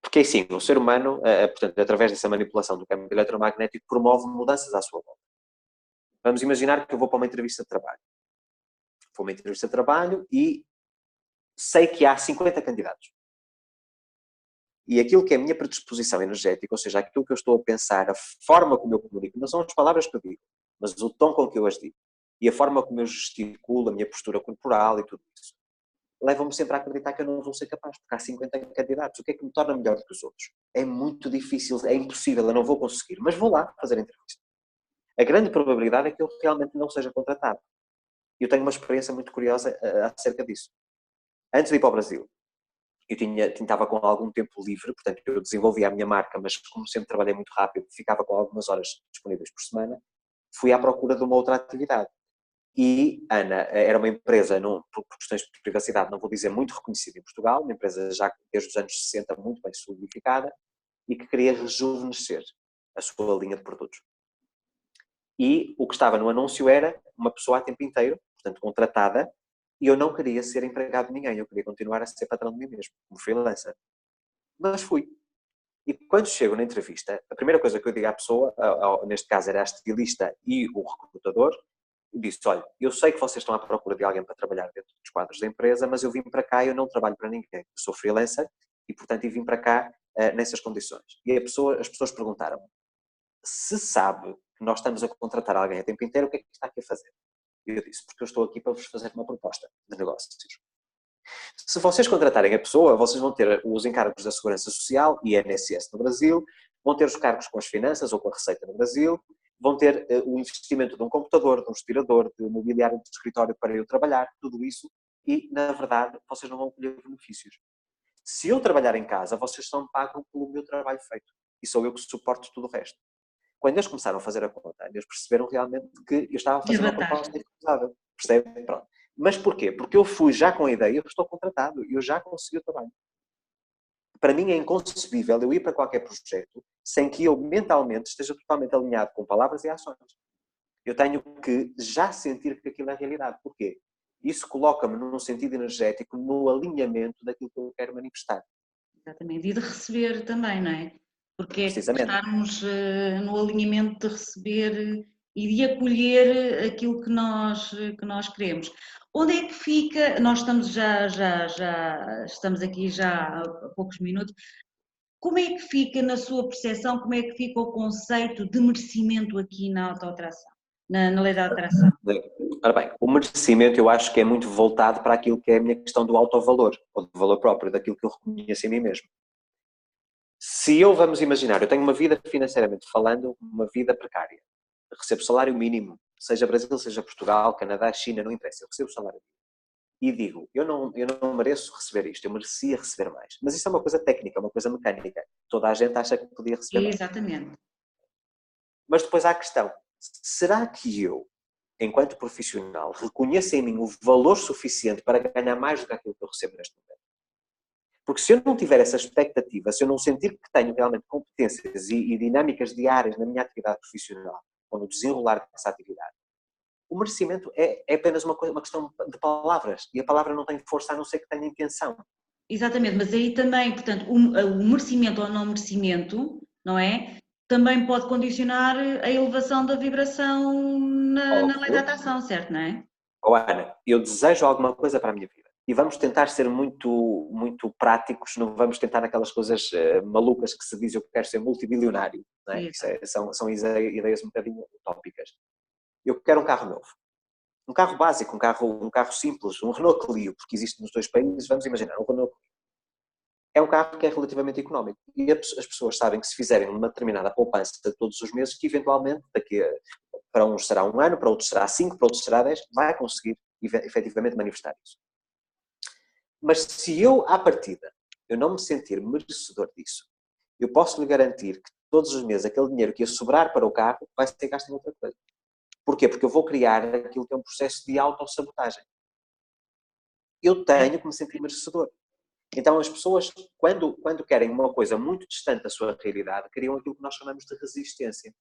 Porque assim, o ser humano, portanto, através dessa manipulação do campo eletromagnético, promove mudanças à sua volta. Vamos imaginar que eu vou para uma entrevista de trabalho. Vou para uma entrevista de trabalho e sei que há 50 candidatos. E aquilo que é a minha predisposição energética, ou seja, aquilo que eu estou a pensar, a forma como eu comunico, não são as palavras que eu digo, mas o tom com que eu as digo. E a forma como eu gesticulo, a minha postura corporal e tudo isso, levam-me sempre a acreditar que eu não vou ser capaz, porque há 50 candidatos. O que é que me torna melhor do que os outros? É muito difícil, é impossível, eu não vou conseguir, mas vou lá fazer a entrevista. A grande probabilidade é que eu realmente não seja contratado. Eu tenho uma experiência muito curiosa acerca disso. Antes de ir para o Brasil, eu estava com algum tempo livre, portanto eu desenvolvia a minha marca, mas como sempre trabalhei muito rápido, ficava com algumas horas disponíveis por semana, fui à procura de uma outra atividade. E Ana era uma empresa, por questões de privacidade, não vou dizer muito reconhecida em Portugal, uma empresa já desde os anos 60 muito bem solidificada e que queria rejuvenescer a sua linha de produtos. E o que estava no anúncio era uma pessoa a tempo inteiro, portanto contratada, e eu não queria ser empregado de ninguém, eu queria continuar a ser patrão de mim mesmo, como freelancer. Mas fui. E quando chego na entrevista, a primeira coisa que eu digo à pessoa, neste caso era a estilista e o recrutador, disse, olha, eu sei que vocês estão à procura de alguém para trabalhar dentro dos quadros da empresa, mas eu vim para cá e eu não trabalho para ninguém. Eu sou freelancer e, portanto, eu vim para cá nessas condições. E as pessoas perguntaram, se sabe que nós estamos a contratar alguém a tempo inteiro, o que é que está aqui a fazer? E eu disse, porque eu estou aqui para vos fazer uma proposta de negócios. Se vocês contratarem a pessoa, vocês vão ter os encargos da Segurança Social e INSS no Brasil, vão ter os cargos com as finanças ou com a Receita no Brasil, vão ter o investimento de um computador, de um aspirador, de um mobiliário de escritório para eu trabalhar, tudo isso, e, na verdade, vocês não vão colher benefícios. Se eu trabalhar em casa, vocês são pagos pelo meu trabalho feito. E sou eu que suporto tudo o resto. Quando eles começaram a fazer a conta, eles perceberam realmente que eu estava a fazer uma proposta irrecusável. Percebe? Pronto. Mas porquê? Porque eu fui já com a ideia, eu estou contratado, eu já consegui o trabalho. Para mim é inconcebível eu ir para qualquer projeto sem que eu mentalmente esteja totalmente alinhado com palavras e ações. Eu tenho que já sentir que aquilo é realidade. Porquê? Isso coloca-me num sentido energético, no alinhamento daquilo que eu quero manifestar. Exatamente. E de receber também, não é? Porque é Precisamente. estarmos no alinhamento de receber e de acolher aquilo que nós queremos. Onde é que fica, nós estamos já estamos aqui já há poucos minutos, como é que fica na sua percepção, como é que fica o conceito de merecimento aqui na autoatração, na lei da atração? Ora bem, o merecimento eu acho que é muito voltado para aquilo que é a minha questão do autovalor, ou do valor próprio, daquilo que eu reconheço em mim mesmo. Se eu, vamos imaginar, eu tenho uma vida financeiramente falando, uma vida precária, recebo salário mínimo, seja Brasil, seja Portugal, Canadá, China, não interessa, eu recebo salário mínimo. E digo, eu não mereço receber isto, eu merecia receber mais. Mas isso é uma coisa técnica, uma coisa mecânica. Toda a gente acha que podia receber mais. Exatamente. Mas depois há a questão, será que eu, enquanto profissional, reconheço em mim o valor suficiente para ganhar mais do que aquilo que eu recebo neste momento? Porque se eu não tiver essa expectativa, se eu não sentir que tenho realmente competências e dinâmicas diárias na minha atividade profissional, ou no desenrolar dessa atividade, o merecimento é apenas uma questão de palavras. E a palavra não tem força a não ser que tenha intenção. Exatamente, mas aí também, portanto, o merecimento ou não merecimento, não é? Também pode condicionar a elevação da vibração na lei da Óbvio. atração, certo, não é? Oh, Ana, eu desejo alguma coisa para a minha vida. E vamos tentar ser muito, muito práticos, não vamos tentar aquelas coisas malucas que se diz eu quero ser multibilionário. Não é? Isso são ideias um bocadinho utópicas. Eu quero um carro novo. Um carro básico, um carro simples, um Renault Clio, porque existe nos dois países, vamos imaginar, um Renault Clio. É um carro que é relativamente económico. E as pessoas sabem que se fizerem uma determinada poupança de todos os meses, que eventualmente, para uns será 1 ano, para outros será 5, para outros será 10, vai conseguir efetivamente manifestar isso. Mas se eu, à partida, eu não me sentir merecedor disso, eu posso lhe garantir que todos os meses aquele dinheiro que ia sobrar para o carro vai ser gasto em outra coisa. Porquê? Porque eu vou criar aquilo que é um processo de autossabotagem. Eu tenho que me sentir merecedor. Então as pessoas, quando querem uma coisa muito distante da sua realidade, criam aquilo que nós chamamos de resistência.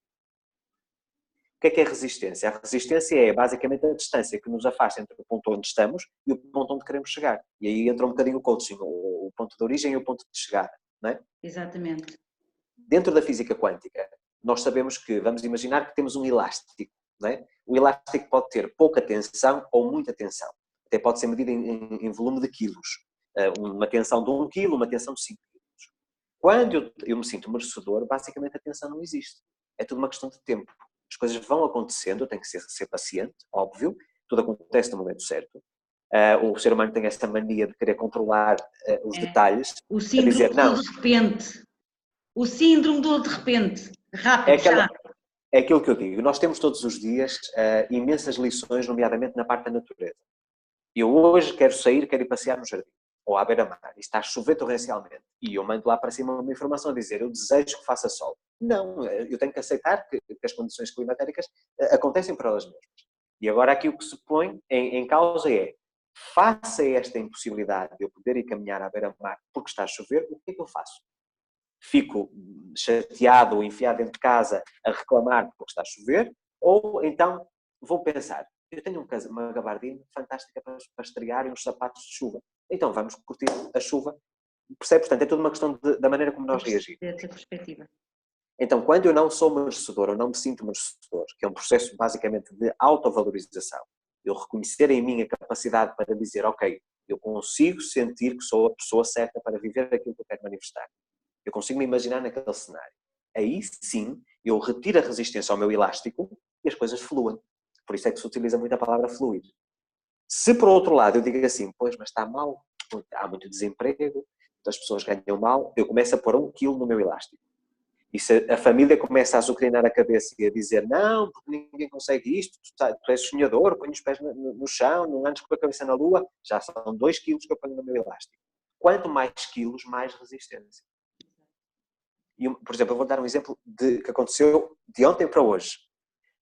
O que é resistência? A resistência é basicamente a distância que nos afasta entre o ponto onde estamos e o ponto onde queremos chegar. E aí entra um bocadinho o coaching, o ponto de origem e o ponto de chegada, não é? Exatamente. Dentro da física quântica, nós sabemos que, vamos imaginar que temos um elástico, não é? O elástico pode ter pouca tensão ou muita tensão. Até pode ser medido em volume de quilos. Uma tensão de 1 quilo, uma tensão de 5 quilos. Quando eu me sinto merecedor, basicamente a tensão não existe. É tudo uma questão de tempo. As coisas vão acontecendo, eu tenho que ser paciente, óbvio, tudo acontece no momento certo. O ser humano tem esta mania de querer controlar os detalhes, O a dizer, síndrome não, do de repente. O síndrome do de repente. é, Rápido, aquela, já. é aquilo que eu digo. Nós temos todos os dias imensas lições, nomeadamente na parte da natureza. Eu hoje quero sair, quero ir passear no jardim, ou à beira-mar, e está a chover torrencialmente, e eu mando lá para cima uma informação a dizer, eu desejo que faça sol. Não, eu tenho que aceitar que as condições climatéricas acontecem por elas mesmas. E agora aqui o que se põe em causa é, face a esta impossibilidade de eu poder ir caminhar à beira-mar porque está a chover, o que é que eu faço? Fico chateado ou enfiado dentro de casa a reclamar porque está a chover, ou então vou pensar, eu tenho uma gabardina fantástica para estrear e uns sapatos de chuva. Então vamos curtir a chuva. Percebe? Portanto, é tudo uma questão da maneira como nós reagimos. Dessa perspectiva. Então, quando eu não sou merecedor, ou não me sinto merecedor, que é um processo basicamente de autovalorização, eu reconhecer em mim a capacidade para dizer, ok, eu consigo sentir que sou a pessoa certa para viver aquilo que eu quero manifestar. Eu consigo me imaginar naquele cenário. Aí sim, eu retiro a resistência ao meu elástico e as coisas fluem. Por isso é que se utiliza muito a palavra fluir. Se por outro lado eu digo assim, pois, mas está mal, há muito desemprego, as pessoas ganham mal, eu começo a pôr 1 quilo no meu elástico. E se a família começa a azucrinar a cabeça e a dizer, não, porque ninguém consegue isto, tu és sonhador, põe os pés no chão, não andes com a cabeça na lua, já são 2 quilos que eu ponho no meu elástico. Quanto mais quilos, mais resistência. E, por exemplo, eu vou dar um exemplo que aconteceu de ontem para hoje.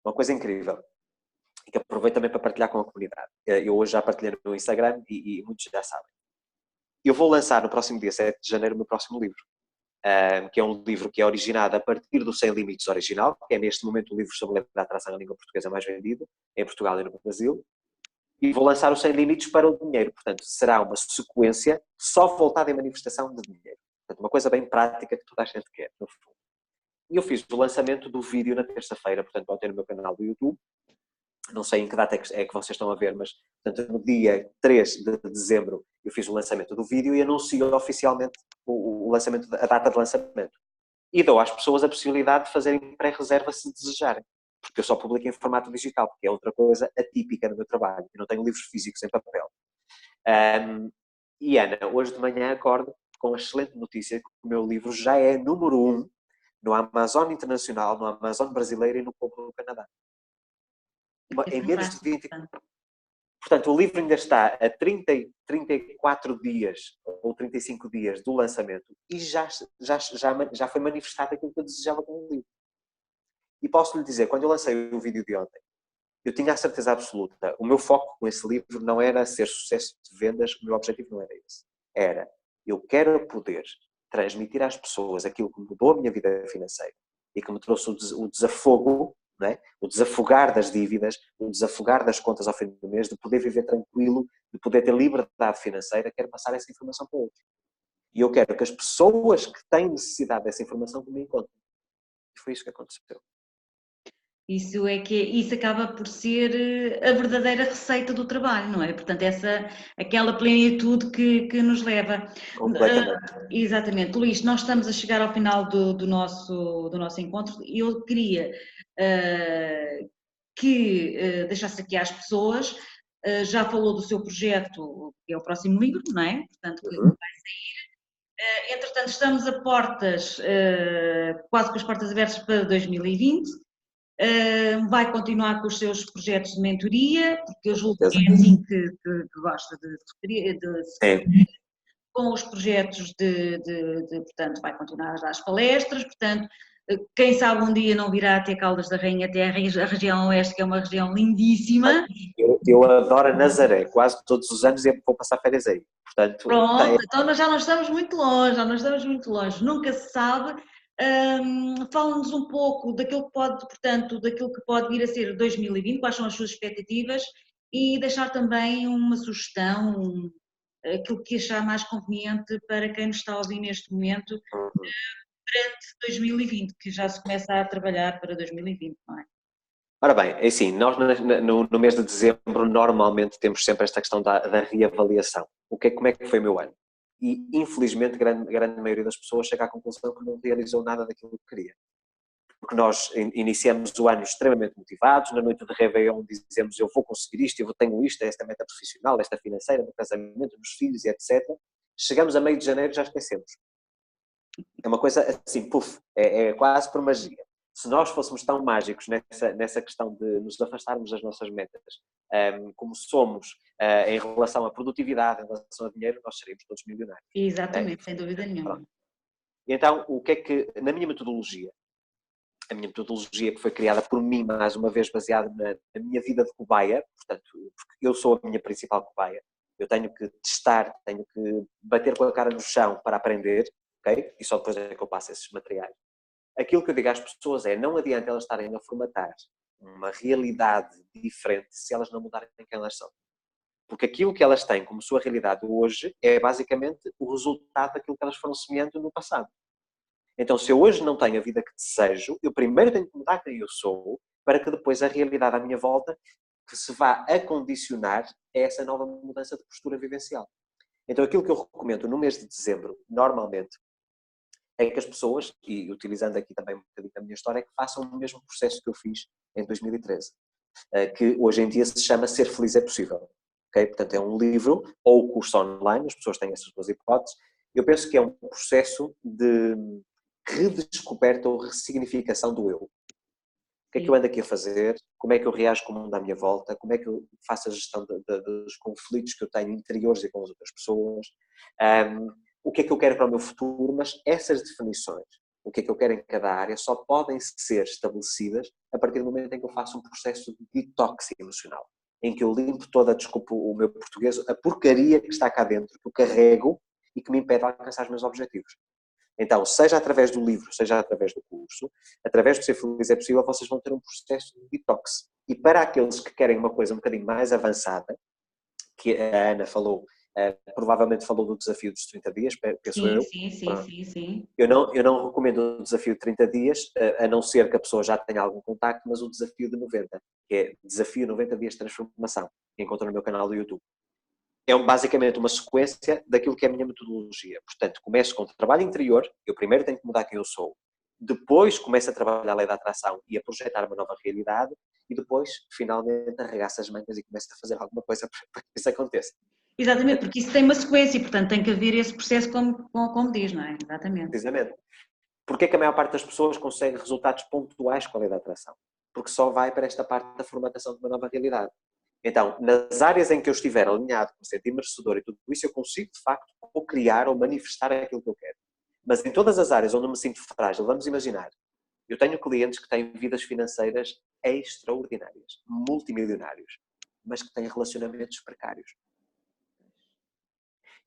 Uma coisa incrível. E que aproveito também para partilhar com a comunidade. Eu hoje já partilhei no Instagram e muitos já sabem. Eu vou lançar no próximo dia 7 de janeiro o meu próximo livro. Que é um livro que é originado a partir do Sem Limites original, que é neste momento o livro sobre a lei da atração na língua portuguesa mais vendido, em Portugal e no Brasil. E vou lançar o Sem Limites para o dinheiro. Portanto, será uma sequência só voltada em manifestação de dinheiro. Portanto, uma coisa bem prática que toda a gente quer, no fundo. E eu fiz o lançamento do vídeo na terça-feira, portanto, vão ter no meu canal do YouTube. Não sei em que data é que vocês estão a ver, mas portanto, no dia 3 de dezembro eu fiz o lançamento do vídeo e anuncio oficialmente o lançamento, a data de lançamento. E dou às pessoas a possibilidade de fazerem pré-reserva se desejarem. Porque eu só publico em formato digital, porque é outra coisa atípica no meu trabalho. Eu não tenho livros físicos em papel. E Ana, hoje de manhã acordo com a excelente notícia que o meu livro já é número 1 no Amazon Internacional, no Amazon Brasileiro e no Povo do Canadá. Em menos de 20... Portanto, o livro ainda está a 34 dias ou 35 dias do lançamento e já foi manifestado aquilo que eu desejava com o livro. E posso lhe dizer, quando eu lancei o vídeo de ontem, eu tinha a certeza absoluta, o meu foco com esse livro não era ser sucesso de vendas, o meu objetivo não era esse. Era, eu quero poder transmitir às pessoas aquilo que mudou a minha vida financeira e que me trouxe o desafogo, não é? O desafogar das dívidas, o desafogar das contas ao fim do mês, de poder viver tranquilo, de poder ter liberdade financeira, quero passar essa informação para outros. E eu quero que as pessoas que têm necessidade dessa informação me encontrem. E foi isso que aconteceu. Isso acaba por ser a verdadeira receita do trabalho, não é? Portanto, aquela plenitude que nos leva. Completamente. Exatamente. Luís, nós estamos a chegar ao final do nosso encontro e eu queria que deixasse aqui às pessoas, já falou do seu projeto, que é o próximo livro, não é? Portanto, que vai sair. Entretanto, estamos a portas, quase com as portas abertas para 2020. Vai continuar com os seus projetos de mentoria, porque eu julgo que é assim que gosta de com os projetos portanto, vai continuar a dar as palestras, portanto, quem sabe um dia não virá até Caldas da Rainha, até a região oeste, que é uma região lindíssima. Eu adoro a Nazaré, quase todos os anos vou passar férias aí. Portanto, pronto, então nós já não estamos muito longe, nunca se sabe. Fala-nos um pouco daquilo que pode vir a ser 2020, quais são as suas expectativas e deixar também uma sugestão, aquilo que achar mais conveniente para quem nos está a ouvir neste momento durante 2020, que já se começa a trabalhar para 2020, não é? Ora bem, é assim, nós no mês de dezembro normalmente temos sempre esta questão da reavaliação. Como é que foi o meu ano? E infelizmente grande maioria das pessoas chega à conclusão que não realizou nada daquilo que queria. Porque nós iniciamos o ano extremamente motivados, na noite de Réveillon dizemos eu vou conseguir isto, eu tenho isto, esta meta profissional, esta financeira, no casamento, nos filhos e etc. Chegamos a meio de janeiro e já esquecemos. É uma coisa assim, puf, é quase por magia. Se nós fôssemos tão mágicos nessa questão de nos afastarmos das nossas metas, como somos em relação à produtividade, em relação ao dinheiro, nós seríamos todos milionários. Exatamente, sem dúvida nenhuma. E então, o que é que, na minha metodologia, a minha metodologia que foi criada por mim, mais uma vez baseada na minha vida de cobaia, portanto, porque eu sou a minha principal cobaia, eu tenho que testar, tenho que bater com a cara no chão para aprender, ok? E só depois é que eu passo esses materiais. Aquilo que eu digo às pessoas é, não adianta elas estarem a formatar uma realidade diferente se elas não mudarem quem elas são. Porque aquilo que elas têm como sua realidade hoje é basicamente o resultado daquilo que elas foram semeando no passado. Então, se eu hoje não tenho a vida que desejo, eu primeiro tenho que mudar quem eu sou, para que depois a realidade à minha volta que se vá acondicionar a essa nova mudança de postura vivencial. Então, aquilo que eu recomendo no mês de dezembro, normalmente, é que as pessoas, e utilizando aqui também um bocadinho a minha história, que façam o mesmo processo que eu fiz em 2013, que hoje em dia se chama Ser Feliz é Possível. Okay? Portanto, é um livro ou curso online, as pessoas têm essas duas hipóteses. Eu penso que é um processo de redescoberta ou ressignificação do eu. O que é que eu ando aqui a fazer? Como é que eu reajo com o mundo à minha volta? Como é que eu faço a gestão dos conflitos que eu tenho interiores e com as outras pessoas? O que é que eu quero para o meu futuro? Mas essas definições o que é que eu quero em cada área, só podem ser estabelecidas a partir do momento em que eu faço um processo de detox emocional, em que eu limpo toda, desculpa o meu português, a porcaria que está cá dentro, que eu carrego e que me impede de alcançar os meus objetivos. Então, seja através do livro, seja através do curso, através do Ser Feliz é Possível, vocês vão ter um processo de detox. E para aqueles que querem uma coisa um bocadinho mais avançada, que a Ana falou, provavelmente falou do desafio dos 30 dias, penso Sim, eu. sim, sim, sim, sim. Eu não recomendo o desafio de 30 dias, a não ser que a pessoa já tenha algum contacto, mas o desafio de 90, que é Desafio 90 Dias de Transformação, que encontra no meu canal do YouTube. É basicamente uma sequência daquilo que é a minha metodologia. Portanto, começo com o trabalho interior, eu primeiro tenho que mudar quem eu sou, depois começo a trabalhar a lei da atração e a projetar uma nova realidade, e depois, finalmente, arregaço as mangas e começo a fazer alguma coisa para que isso aconteça. Exatamente, porque isso tem uma sequência, portanto tem que haver esse processo como diz, não é? Exatamente. Precisamente. Porquê que a maior parte das pessoas consegue resultados pontuais com a lei da atração? Porque só vai para esta parte da formatação de uma nova realidade. Então, nas áreas em que eu estiver alinhado, me sentir merecedor e tudo isso, eu consigo, de facto, criar ou manifestar aquilo que eu quero. Mas em todas as áreas onde eu me sinto frágil, vamos imaginar, eu tenho clientes que têm vidas financeiras extraordinárias, multimilionários, mas que têm relacionamentos precários.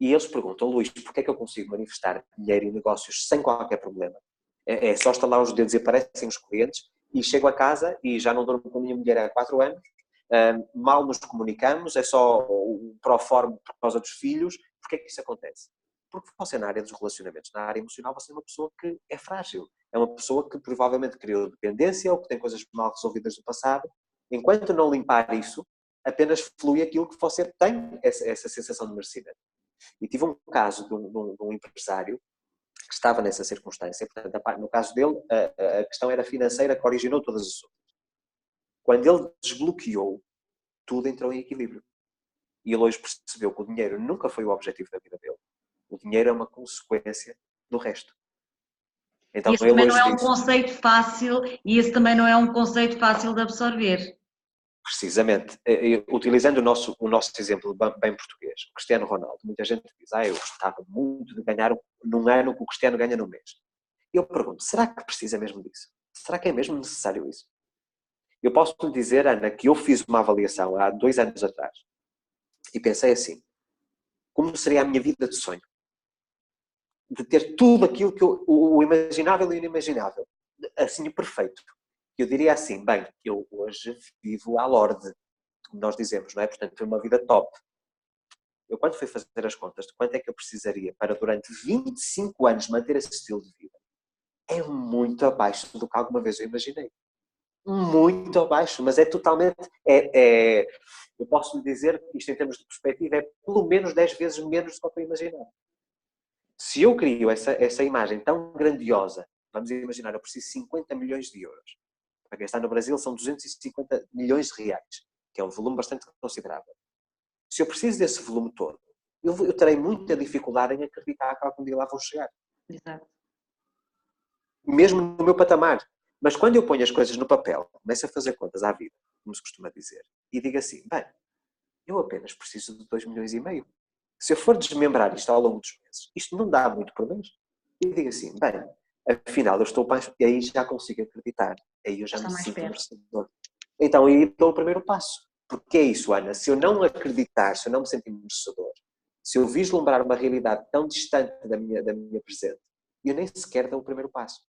E eles perguntam, Luís, porquê é que eu consigo manifestar dinheiro e negócios sem qualquer problema? É só estalar os dedos e aparecem os clientes, e chego a casa e já não durmo com a minha mulher há 4 anos, mal nos comunicamos, é só o proforme por causa dos filhos. Porquê é que isso acontece? Porque você, na área dos relacionamentos, na área emocional, você é uma pessoa que é frágil. É uma pessoa que provavelmente criou dependência ou que tem coisas mal resolvidas do passado. Enquanto não limpar isso, apenas flui aquilo que você tem, essa sensação de merecimento. E tive um caso de um empresário que estava nessa circunstância. Portanto, no caso dele, a questão era financeira que originou todas as outras. Quando ele desbloqueou, tudo entrou em equilíbrio. E ele hoje percebeu que o dinheiro nunca foi o objetivo da vida dele. O dinheiro é uma consequência do resto. E Então esse ele também não hoje é um diz, conceito fácil, e esse também não é um conceito fácil de absorver. precisamente, utilizando o nosso exemplo bem português, o Cristiano Ronaldo, muita gente diz, eu gostava muito de ganhar num ano o que o Cristiano ganha num mês. E eu pergunto, será que precisa mesmo disso? Será que é mesmo necessário isso? Eu posso lhe dizer, Ana, que eu fiz uma avaliação há 2 anos atrás e pensei assim, como seria a minha vida de sonho? De ter tudo aquilo que o imaginável e o inimaginável. Assim, o perfeito. Eu diria assim, bem, eu hoje vivo à lorde, como nós dizemos, não é? Portanto, tenho uma vida top. Eu, quando fui fazer as contas de quanto é que eu precisaria para, durante 25 anos, manter esse estilo de vida, é muito abaixo do que alguma vez eu imaginei. Muito abaixo, mas é totalmente... eu posso lhe dizer, isto em termos de perspectiva, é pelo menos 10 vezes menos do que eu imaginava. Se eu crio essa imagem tão grandiosa, vamos imaginar, eu preciso de 50 milhões de euros. Para quem está no Brasil são 250 milhões de reais, que é um volume bastante considerável. Se eu preciso desse volume todo, eu terei muita dificuldade em acreditar que algum dia lá vou chegar. Exato. Mesmo no meu patamar. Mas quando eu ponho as coisas no papel, começo a fazer contas à vida, como se costuma dizer, e digo assim, bem, eu apenas preciso de 2,5 milhões. Se eu for desmembrar isto ao longo dos meses, isto não dá muito por mês. E digo assim, bem, afinal eu estou mais... E aí já consigo acreditar. Aí eu já me sinto merecedor. Então aí dou o primeiro passo. Porque é isso, Ana, se eu não acreditar, se eu não me sentir merecedor, se eu vislumbrar uma realidade tão distante da minha presente, eu nem sequer dou o primeiro passo.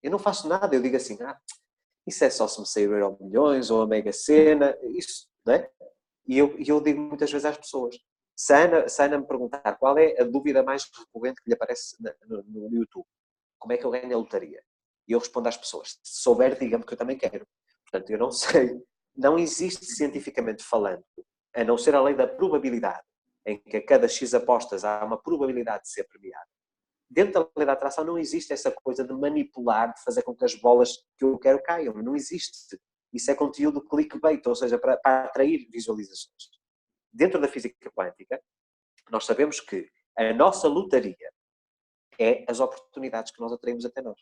Eu não faço nada, eu digo assim, isso é só se me sair o Euromilhões ou a Mega Sena, isso, não é? E eu digo muitas vezes às pessoas, se a Ana me perguntar qual é a dúvida mais recorrente que lhe aparece no YouTube, como é que eu ganho a lotaria? E eu respondo às pessoas, se souber, diga-me que eu também quero. Portanto, eu não sei, não existe cientificamente falando, a não ser a lei da probabilidade, em que a cada X apostas há uma probabilidade de ser premiado. Dentro da lei da atração não existe essa coisa de manipular, de fazer com que as bolas que eu quero caiam. Não existe. Isso é conteúdo clickbait, ou seja, para atrair visualizações. Dentro da física quântica, nós sabemos que a nossa lotaria é as oportunidades que nós atraímos até nós.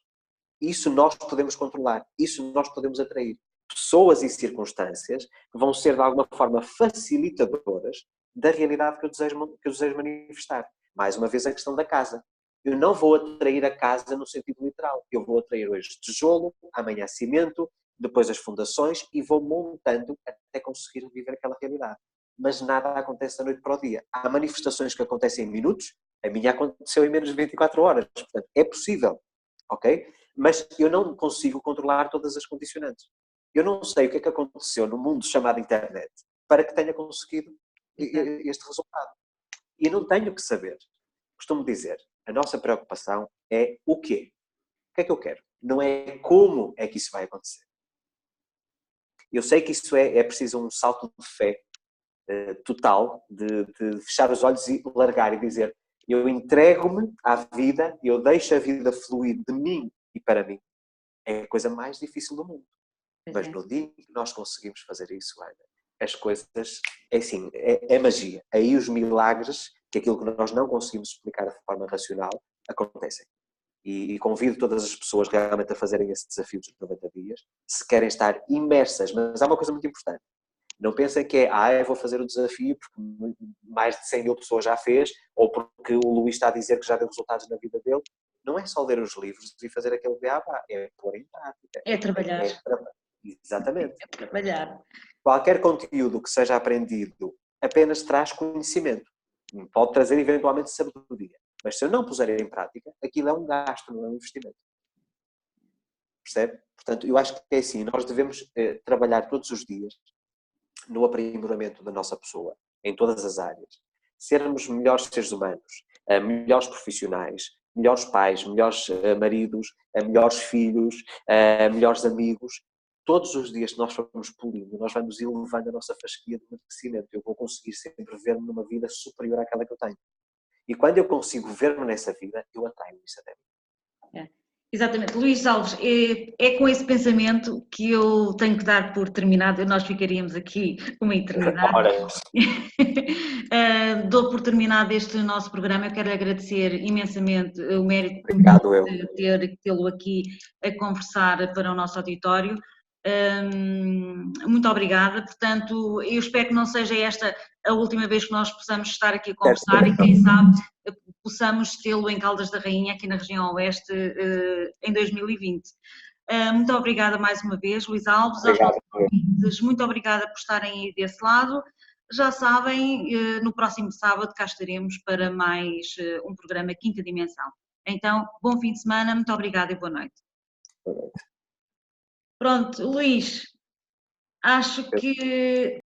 Isso nós podemos controlar. Isso nós podemos atrair. Pessoas e circunstâncias que vão ser, de alguma forma, facilitadoras da realidade que eu desejo manifestar. Mais uma vez, a questão da casa. Eu não vou atrair a casa no sentido literal. Eu vou atrair hoje tijolo, amanhã cimento, depois as fundações e vou montando até conseguir viver aquela realidade. Mas nada acontece da noite para o dia. Há manifestações que acontecem em minutos, a minha aconteceu em menos de 24 horas. Portanto, é possível, ok? Mas eu não consigo controlar todas as condicionantes. Eu não sei o que é que aconteceu no mundo chamado internet para que tenha conseguido este resultado. E não tenho que saber. Costumo dizer, a nossa preocupação é o quê? O que é que eu quero? Não é como é que isso vai acontecer. Eu sei que isso é preciso um salto de fé total, de fechar os olhos e largar e dizer, eu entrego-me à vida, eu deixo a vida fluir de mim e para mim. É a coisa mais difícil do mundo. Mas no dia que nós conseguimos fazer isso, Ana, as coisas, é assim, é magia. Aí os milagres, que aquilo que nós não conseguimos explicar de forma racional, acontecem. E convido todas as pessoas realmente a fazerem esse desafio dos 90 dias, se querem estar imersas. Mas há uma coisa muito importante. Não pensem que eu vou fazer o desafio porque mais de 100 mil pessoas já fez, ou porque o Luís está a dizer que já deu resultados na vida dele. Não é só ler os livros e fazer aquele beabá, é pôr em prática. É trabalhar. Exatamente. É trabalhar. Qualquer conteúdo que seja aprendido apenas traz conhecimento. Pode trazer eventualmente sabedoria. Mas se eu não puser em prática, aquilo é um gasto, não é um investimento. Percebe? Portanto, eu acho que é assim, nós devemos trabalhar todos os dias no aprimoramento da nossa pessoa, em todas as áreas. Sermos melhores seres humanos, melhores profissionais, melhores pais, melhores maridos, melhores filhos, melhores amigos. Todos os dias que nós formos polindo, nós vamos elevando a nossa fasquia de merecimento. Eu vou conseguir sempre ver-me numa vida superior àquela que eu tenho. E quando eu consigo ver-me nessa vida, eu atraio isso até mim. É. Exatamente. Luís Alves, é com esse pensamento que eu tenho que dar por terminado, nós ficaríamos aqui uma eternidade. Dou por terminado este nosso programa, eu quero agradecer imensamente o mérito de tê-lo aqui a conversar para o nosso auditório. Muito obrigada, portanto, eu espero que não seja esta a última vez que nós possamos estar aqui a conversar e quem sabe possamos tê-lo em Caldas da Rainha, aqui na região oeste, em 2020. Muito obrigada mais uma vez, Luís Alves, aos nossos ouvintes, muito obrigada por estarem aí desse lado. Já sabem, no próximo sábado cá estaremos para mais um programa Quinta Dimensão. Então, bom fim de semana, muito obrigada e boa noite. Pronto, Luís, acho que